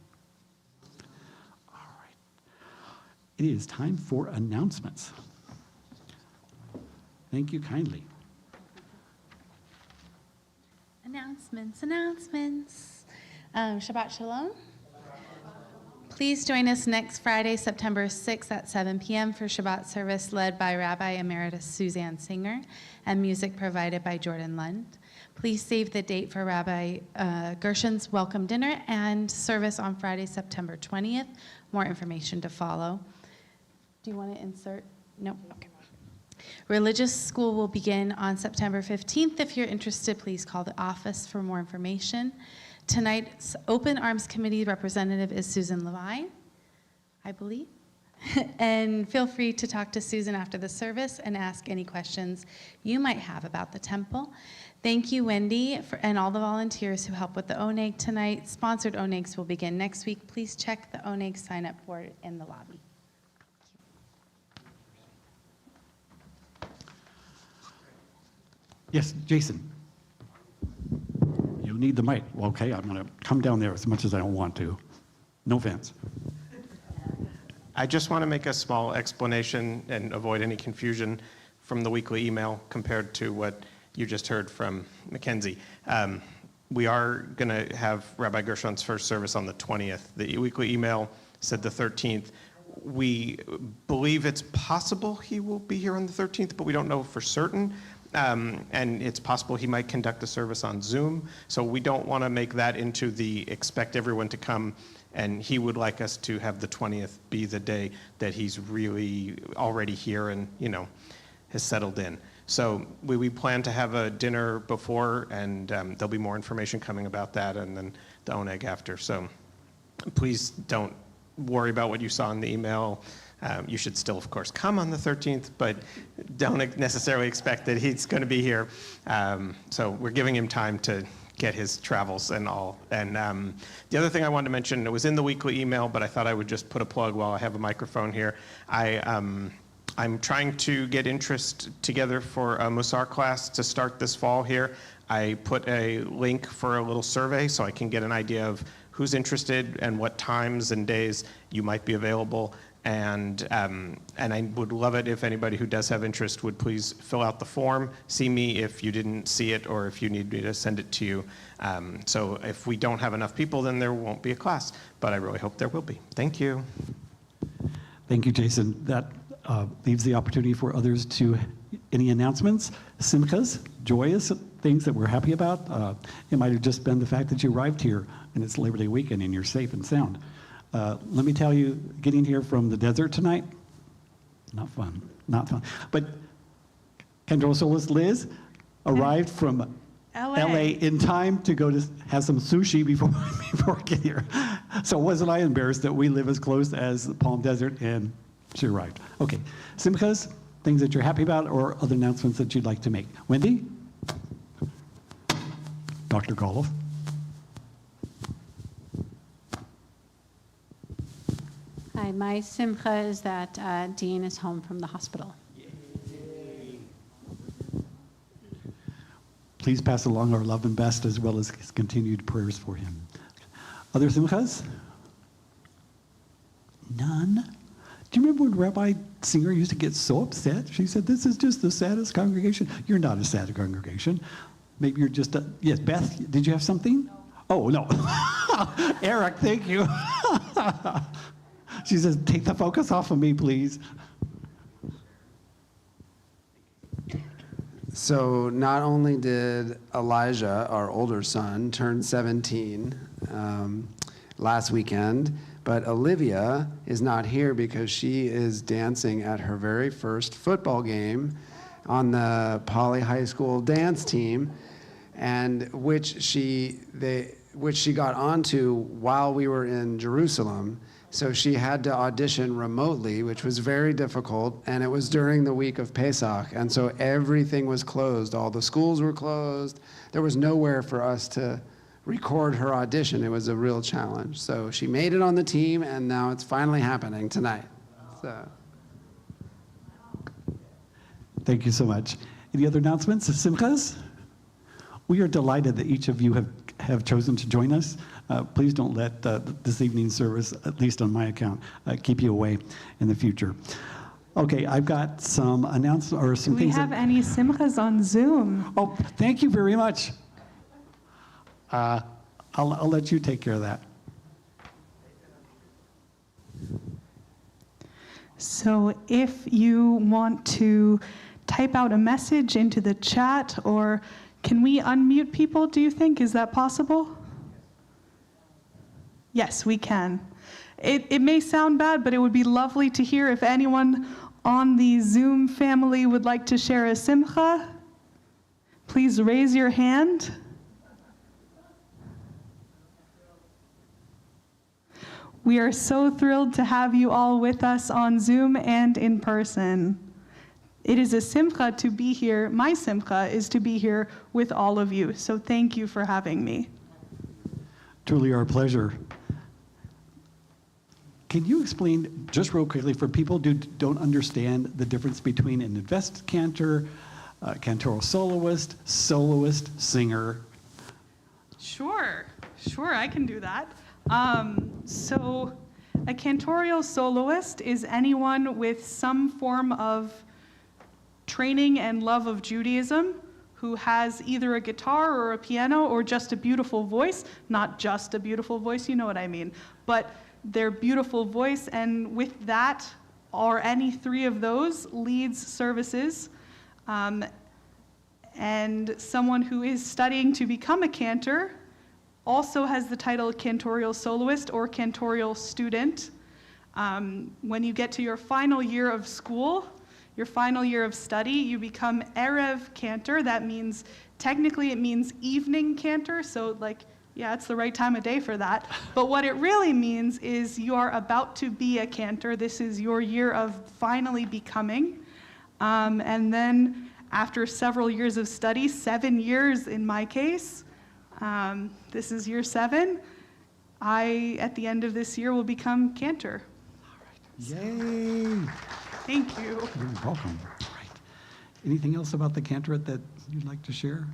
All right. It is time for announcements. Thank you kindly. Announcements. Shabbat Shalom. Please join us next Friday, September 6th at 7 p.m. for Shabbat service led by Rabbi Emeritus Suzanne Singer and music provided by Jordan Lund. Please save the date for Rabbi Gershon's welcome dinner and service on Friday, September 20th. More information to follow. Do you want to insert? No? Okay. Religious school will begin on September 15th. If you're interested, please call the office for more information. Tonight's Open Arms Committee representative is Susan Levi, I believe. And feel free to talk to Susan after the service and ask any questions you might have about the temple. Thank you, Wendy, and all the volunteers who helped with the Oneg tonight. Sponsored Onegs will begin next week. Please check the Oneg sign-up board in the lobby. Yes, Jason. You need the mic. Well, okay, I'm going to come down there as much as I don't want to. No offense. I just want to make a small explanation and avoid any confusion from the weekly email compared to what you just heard from Mackenzie. We are going to have Rabbi Gershon's first service on the 20th. The weekly email said the 13th. We believe it's possible he will be here on the 13th, but we don't know for certain. And it's possible he might conduct a service on Zoom. So we don't want to make that into the expect everyone to come, and he would like us to have the 20th be the day that he's really already here and, has settled in. So we plan to have a dinner before, and there'll be more information coming about that, and then the Oneg after. So please don't worry about what you saw in the email. You should still, of course, come on the 13th, but don't necessarily expect that he's going to be here. So we're giving him time to get his travels and all. And the other thing I wanted to mention, it was in the weekly email, but I thought I would just put a plug while I have a microphone here. I'm trying to get interest together for a Musar class to start this fall here. I put a link for a little survey so I can get an idea of who's interested and what times and days you might be available. And I would love it if anybody who does have interest would please fill out the form, see me if you didn't see it or if you need me to send it to you. So if we don't have enough people, then there won't be a class, but I really hope there will be. Thank you. Thank you, Jason. That leaves the opportunity for others to, any announcements, simchas, joyous things that we're happy about. It might have just been the fact that you arrived here and it's Labor Day weekend and you're safe and sound. Let me tell you, getting here from the desert tonight, not fun. But Kendra Solis Liz arrived from LA in time to go to have some sushi before I get here. So wasn't I embarrassed that we live as close as the Palm Desert and she arrived. Okay, simchas, things that you're happy about or other announcements that you'd like to make. Wendy? Dr. Goloff? Hi, my simcha is that Dean is home from the hospital. Yay. Please pass along our love and best as well as his continued prayers for him. Other simchas? None? Do you remember when Rabbi Singer used to get so upset? She said, this is just the saddest congregation. You're not a sad congregation. Maybe you're just a, yes, Beth, did you have something? No. Oh, no. Eric, thank you. She says, take the focus off of me, please. So not only did Elijah, our older son, turn 17 last weekend, but Olivia is not here because she is dancing at her very first football game on the Poly High School dance team, and which which she got onto while we were in Jerusalem. So she had to audition remotely, which was very difficult, and it was during the week of Pesach, and so everything was closed. All the schools were closed. There was nowhere for us to record her audition. It was a real challenge. So she made it on the team, and now it's finally happening tonight. So. Thank you so much. Any other announcements? Simchas? We are delighted that each of you have chosen to join us. Please don't let this evening's service, at least on my account, keep you away in the future. Okay, I've got some announcements or some Do we things. have any simchas on Zoom? Oh, thank you very much. I'll let you take care of that. So if you want to type out a message into the chat, or can we unmute people, do you think? Is that possible? Yes, we can. It may sound bad, but it would be lovely to hear if anyone on the Zoom family would like to share a simcha. Please raise your hand. We are so thrilled to have you all with us on Zoom and in person. It is a simcha to be here. My simcha is to be here with all of you. So thank you for having me. Truly our pleasure. Can you explain, just real quickly, for people who don't understand the difference between an invest cantor, cantoral soloist, singer? Sure, I can do that. So a cantorial soloist is anyone with some form of training and love of Judaism who has either a guitar or a piano or just a beautiful voice, not just a beautiful voice, you know what I mean, but their beautiful voice, and with that, or any three of those, leads services. And someone who is studying to become a cantor also has the title cantorial soloist or cantorial student. When you get to your final year of school, your final year of study, you become Erev cantor. That means, technically it means evening cantor, so like, yeah, it's the right time of day for that. But what it really means is you are about to be a cantor. This is your year of finally becoming. And then after several years of study, 7 years in my case, this is year 7, I, at the end of this year, will become cantor. Yay! Thank you. You're welcome. All right. Anything else about the cantorate that you'd like to share?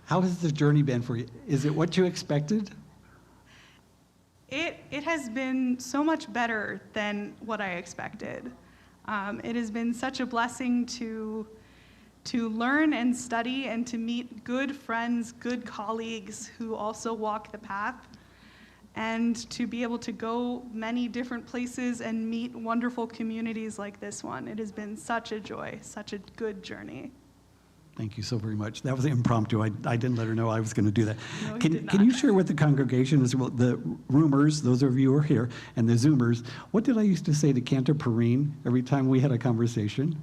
How has the journey been for you? Is it what you expected? It has been so much better than what I expected. It has been such a blessing to learn and study and to meet good friends, good colleagues who also walk the path, and to be able to go many different places and meet wonderful communities like this one. It has been such a joy, such a good journey. Thank you so very much. That was impromptu. I didn't let her know I was going to do that. No, you Can did you not. share with the congregation, as well, the roomers, those of you who are here, and the Zoomers, what did I used to say to Cantor Perrine every time we had a conversation?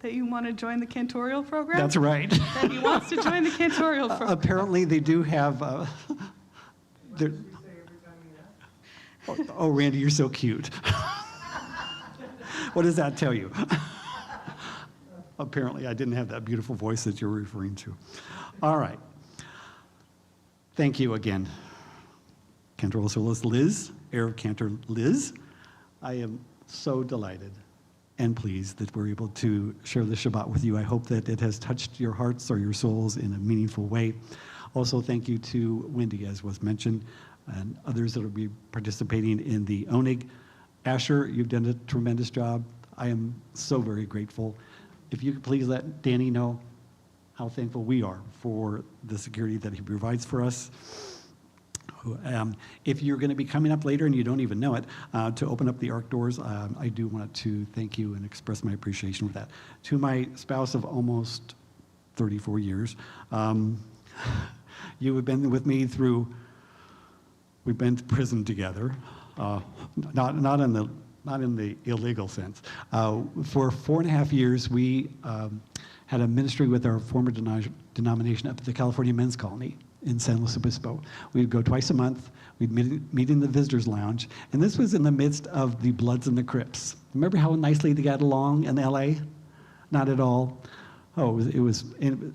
That you want to join the cantorial program? That's right. That he wants to join the cantorial program. Apparently, they do have. Oh, Randy, you're so cute. What does that tell you? Apparently, I didn't have that beautiful voice that you're referring to. All right. Thank you again, Cantor Soloist Liz, Erev Cantor Liz. I am so delighted and pleased that we're able to share the Shabbat with you. I hope that it has touched your hearts or your souls in a meaningful way. Also, thank you to Wendy, as was mentioned, and others that will be participating in the Onig. Asher, you've done a tremendous job. I am so very grateful. If you could please let Danny know how thankful we are for the security that he provides for us. If you're going to be coming up later and you don't even know it, to open up the ARC doors, I do want to thank you and express my appreciation for that. To my spouse of almost 34 years, you have been with me through, we've been to prison together, not in the illegal sense. For 4.5 years, we had a ministry with our former denomination up at the California Men's Colony. in San Luis Obispo. We'd go twice a month. We'd meet in the visitors lounge. And this was in the midst of the Bloods and the Crips. Remember how nicely they got along in LA? Not at all. Oh, it was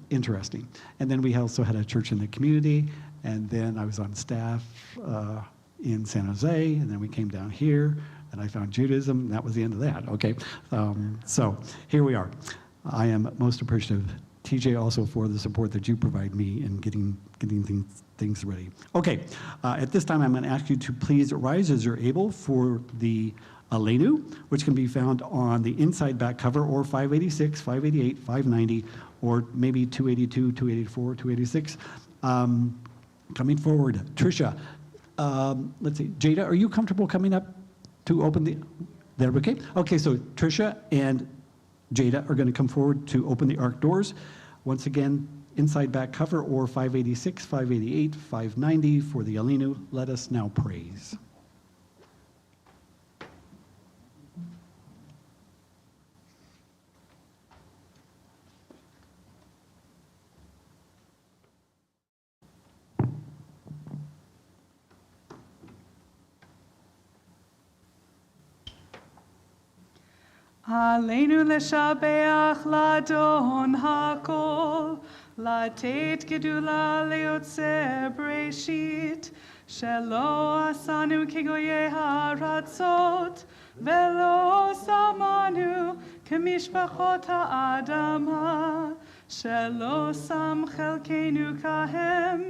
interesting. And then we also had a church in the community. And then I was on staff in San Jose. And then we came down here and I found Judaism. And that was the end of that. Okay. So here we are. I am most appreciative, TJ, also for the support that you provide me in getting things ready. Okay, at this time I'm going to ask you to please rise as you're able for the Aleinu, which can be found on the inside back cover, or 586, 588, 590, or maybe 282, 284, 286. Coming forward, Tricia, let's see, Jada, are you comfortable coming up to open the, there, okay? Okay, so Tricia and Jada are going to come forward to open the ark doors. Once again, inside back cover, or 586, 588, 590 for the Aleinu. Let us now praise. עלינו לשבח לאדון הכל, לתת גדולה ליוצר בראשית, שלא עשנו כגויי הארצות, ולא שמנו כמשפחות האדמה, שלא שם חלקנו כהם,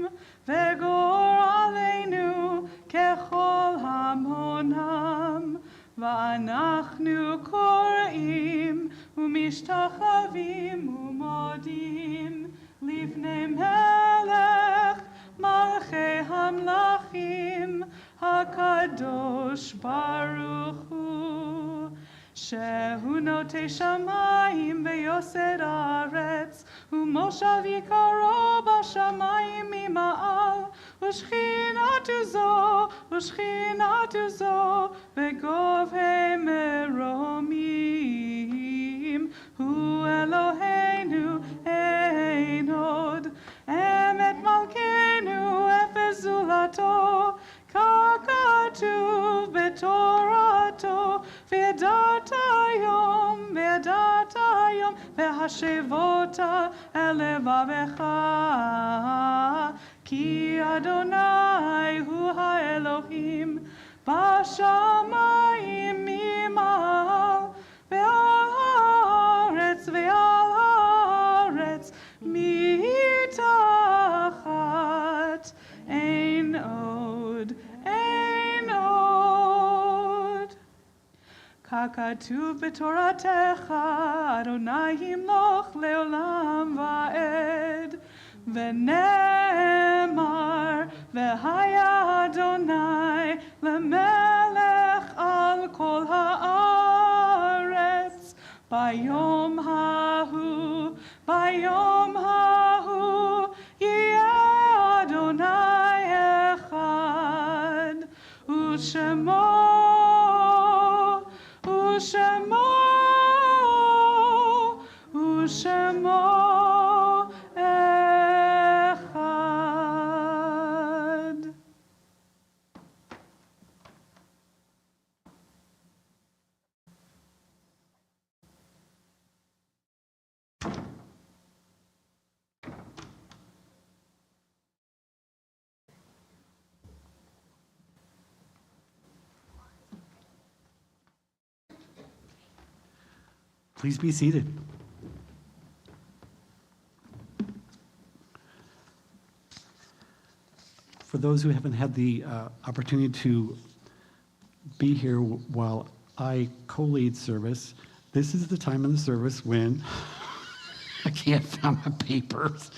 וגור עלינו ככל המונם. ואנחנו קוראים ומשתחווים ומודים לפני מלך מלכי המלכים הקדוש ברוך הוא, שהוא נוטה שמיים ויוסד ארץ, ומושב יקרו בשמיים ממעל, ושכינתו זו בגובה מרומים. הוא אלוהינו אין עוד, אמת מלכנו אפס זולתו, ככתוב בתורתו, וידעת היום והשבות אל לבבך, כי אדוני הוא האלוהים בשמיים ממעל, ועל הארץ מתחת. אין עוד. ככתוב בתורתך, אדוני ימלוך לעולם ועד. ונאמר, והיה אדוני למלך על כל הארץ. ביום ההוא יהיה אדוני אחד, ושמו אחד. Please be seated. For those who haven't had the opportunity to be here while I co-lead service, this is the time in the service when I can't find my papers.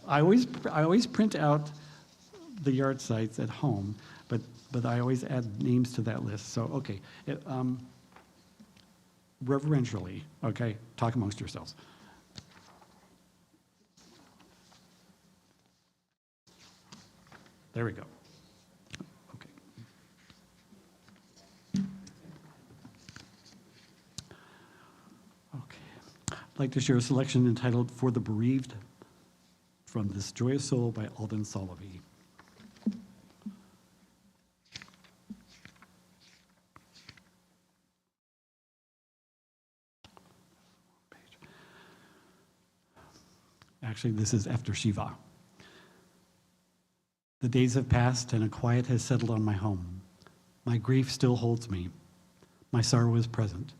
I always print out the yard sites at home, but I always add names to that list. So, okay. Reverentially, okay? Talk amongst yourselves. There we go. Okay. Okay. I'd like to share a selection entitled For the Bereaved from This Joyous Soul by Alden Solovey. Actually, this is after Shiva. The days have passed and a quiet has settled on my home. My grief still holds me. My sorrow is present.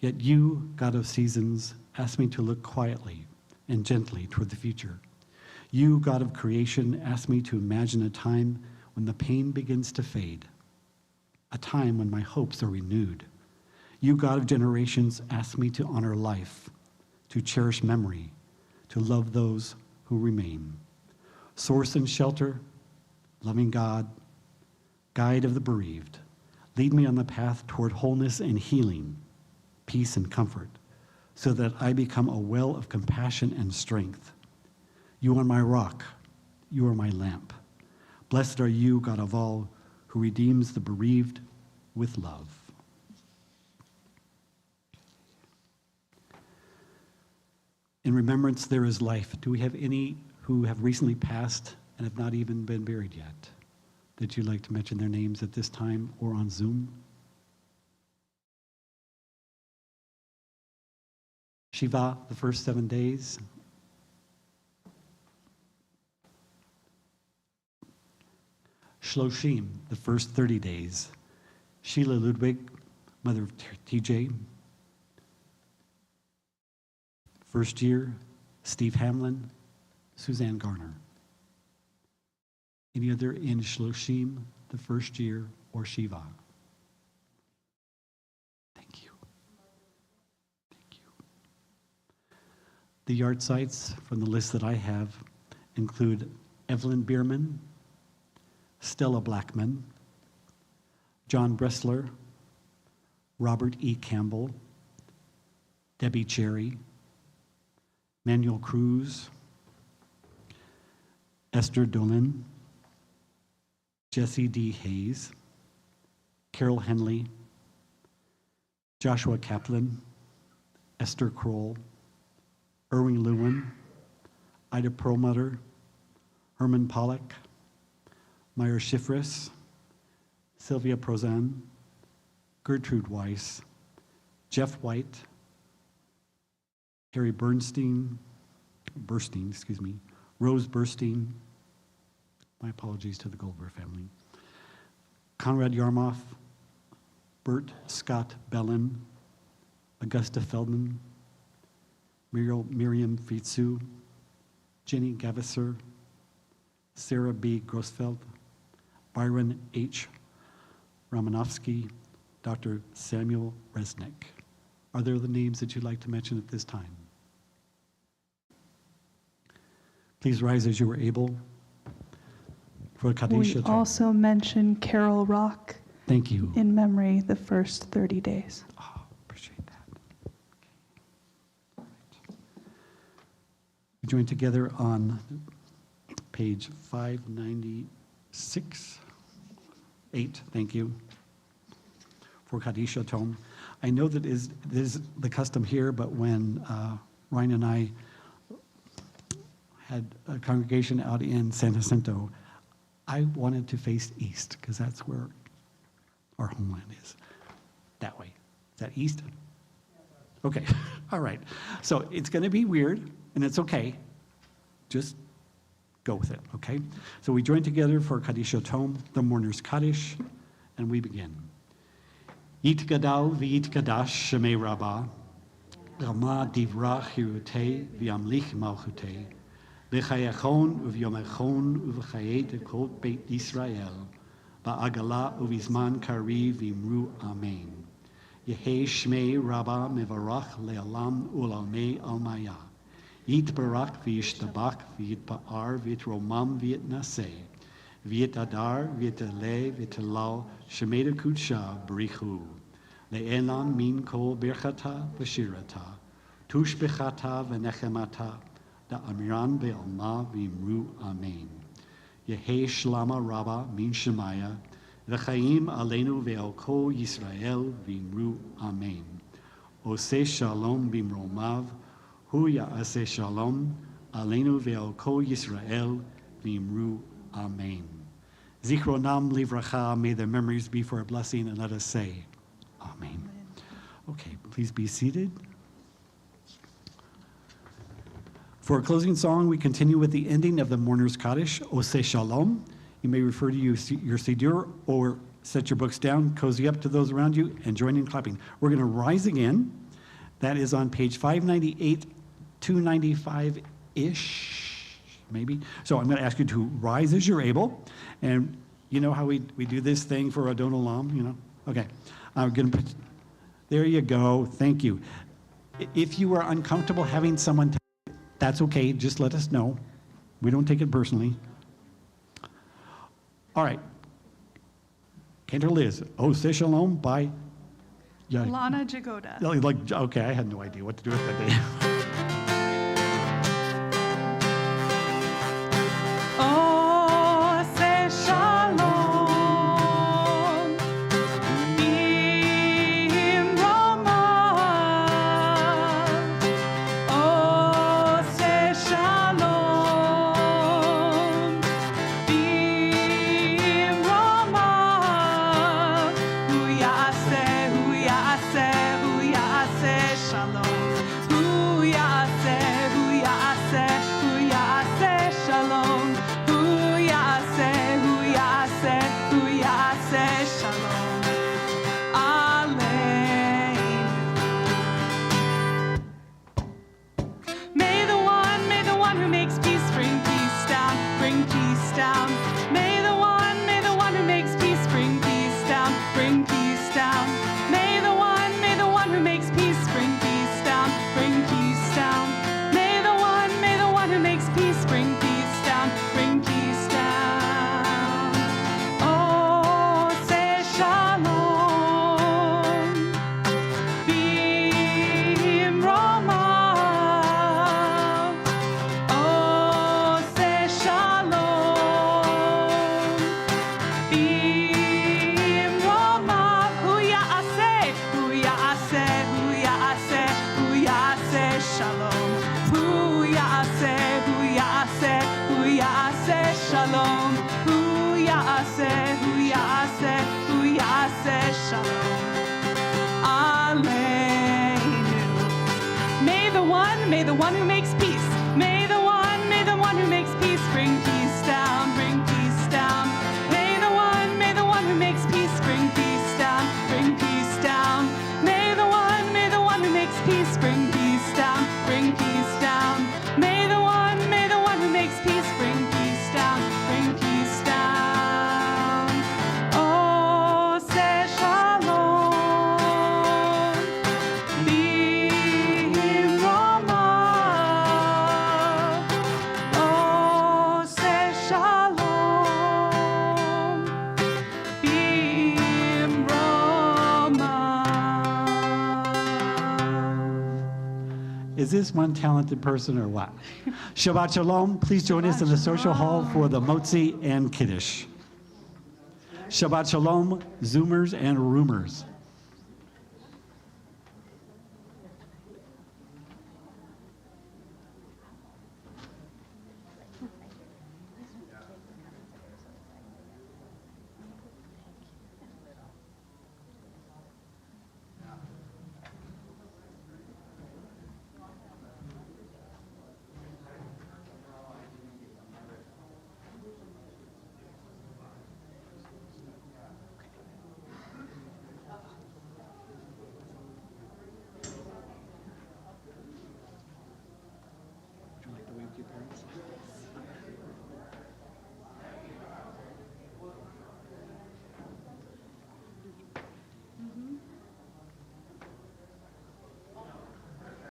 Yet you, God of seasons, ask me to look quietly and gently toward the future. You, God of creation, ask me to imagine a time when the pain begins to fade, a time when my hopes are renewed. You, God of generations, ask me to honor life, to cherish memory, to love those who remain. Source and shelter, loving God, guide of the bereaved, lead me on the path toward wholeness and healing, peace and comfort, so that I become a well of compassion and strength. You are my rock, you are my lamp. Blessed are you, God of all, who redeems the bereaved with love. In remembrance, there is life. Do we have any who have recently passed and have not even been buried yet? That you'd like to mention their names at this time or on Zoom? Shiva, the first 7 days. Shloshim, the first 30 days. Sheila Ludwig, mother of TJ. First year, Steve Hamlin, Suzanne Garner. Any other in Shloshim, the first year, or Shiva? Thank you. Thank you. The yard sites from the list that I have include Evelyn Bierman, Stella Blackman, John Bressler, Robert E. Campbell, Debbie Cherry, Manuel Cruz, Esther Dolan, Jesse D. Hayes, Carol Henley, Joshua Kaplan, Esther Kroll, Erwin Lewin, Ida Perlmutter, Herman Pollack, Meyer Schifris, Sylvia Prozan, Gertrude Weiss, Jeff White, Harry Burstein, Rose Burstein, my apologies to the Goldberg family, Conrad Yarmoff, Bert Scott Bellin, Augusta Feldman, Miriam Fitsu, Jenny Gavisser, Sarah B. Grossfeld, Byron H. Romanovsky, Dr. Samuel Resnick. Are there the names that you'd like to mention at this time? Please rise as you are able for Kaddish. We also mention Carol Rock. Thank you. In memory, the first 30 days. Oh, appreciate that. We join together on page 596. 8, thank you, for Kaddish Tome. I know that is the custom here, but when Ryan and I had a congregation out in San Jacinto, I wanted to face east because that's where our homeland is. That way. Is that east? Okay, all right. So it's going to be weird, and it's okay. Just go with it, okay? So we join together for Kaddish Tome, the Mourner's Kaddish, and we begin. Yitgadal v'yitgadash shemei Rabbah, Rama divra chirutei v'yamlich malchutei, B'chayachon uvyomechon uv'chayet ekot beit Yisrael, Ba'agala uvizman kari v'imru amen. Yehei shmei Rabbah mevarach le'alam u'lalmei almaya. Yitbarak v'yishtabak v'yitpa'ar v'yitromam v'yitnaseh. V'yitadar v'yitaleh v'yitalal shemeda kudsha b'richu. Le'elam min kol birchata v'shirata. Tush b'chata v'nechemata. Da'amiran be'alma v'imru amen. Yehei shlama Rabbah min shemaya. V'chaim aleinu ve'al kol Yisrael v'imru amen. Oseh shalom b'imromav. Hu ya'aseh shalom Aleinu ve'al kol Yisrael v'imru Amen. Zichronam livracha, may their memories be for a blessing, and let us say, Amen. Okay, please be seated. For a closing song, we continue with the ending of the Mourner's Kaddish, Oseh Shalom. You may refer to your Siddur or set your books down, cozy up to those around you, and join in clapping. We're going to rise again. That is on page 598, 295-ish, maybe. So I'm going to ask you to rise as you're able. And you know how we do this thing for Adon Olam, you know? Okay. I'm going to put, there you go. Thank you. If you are uncomfortable having someone, that's okay. Just let us know. We don't take it personally. All right. Cantor Liz, Oseh Shalom by Lana Jagoda. Like, okay, I had no idea what to do with that day. Oseh Shalom Bimromav. Oseh Shalom Bimromav. Hu ya'aseh, hu ya'aseh, hu ya'aseh shalom. Hu ya'aseh, hu ya'aseh, hu ya'aseh shalom. Hu ya'aseh, hu ya'aseh, hu ya'aseh shalom. Aleinu. May the one who makes peace bring peace down, bring peace down. May the one who makes peace bring peace down, bring peace down. May the one who makes peace bring peace down, bring peace down. May the one who makes peace bring peace down, bring peace down. Oseh Shalom Bimromav. Oseh Shalom Bimromav. Hu ya'aseh, hu ya'aseh, hu ya'aseh, hu ya'aseh shalom. Hu ya'aseh, hu ya'aseh, hu ya'aseh shalom. Hu ya'aseh, hu ya'aseh, hu ya'aseh shalom. Aleinu. May the one who makes peace, may the one who makes peace bring peace down, bring peace down. May the one who makes peace bring peace down, bring peace down. May the one who makes peace bring peace down, bring peace down. May the one who makes peace bring peace down, bring peace down. Oseh Shalom Bimromav. Oseh Shalom Bimromav. Is this one talented person or what? Shabbat Shalom. Please join us in the social hall for the Motzi and Kiddush. Shabbat Shalom, Zoomers and Roomers.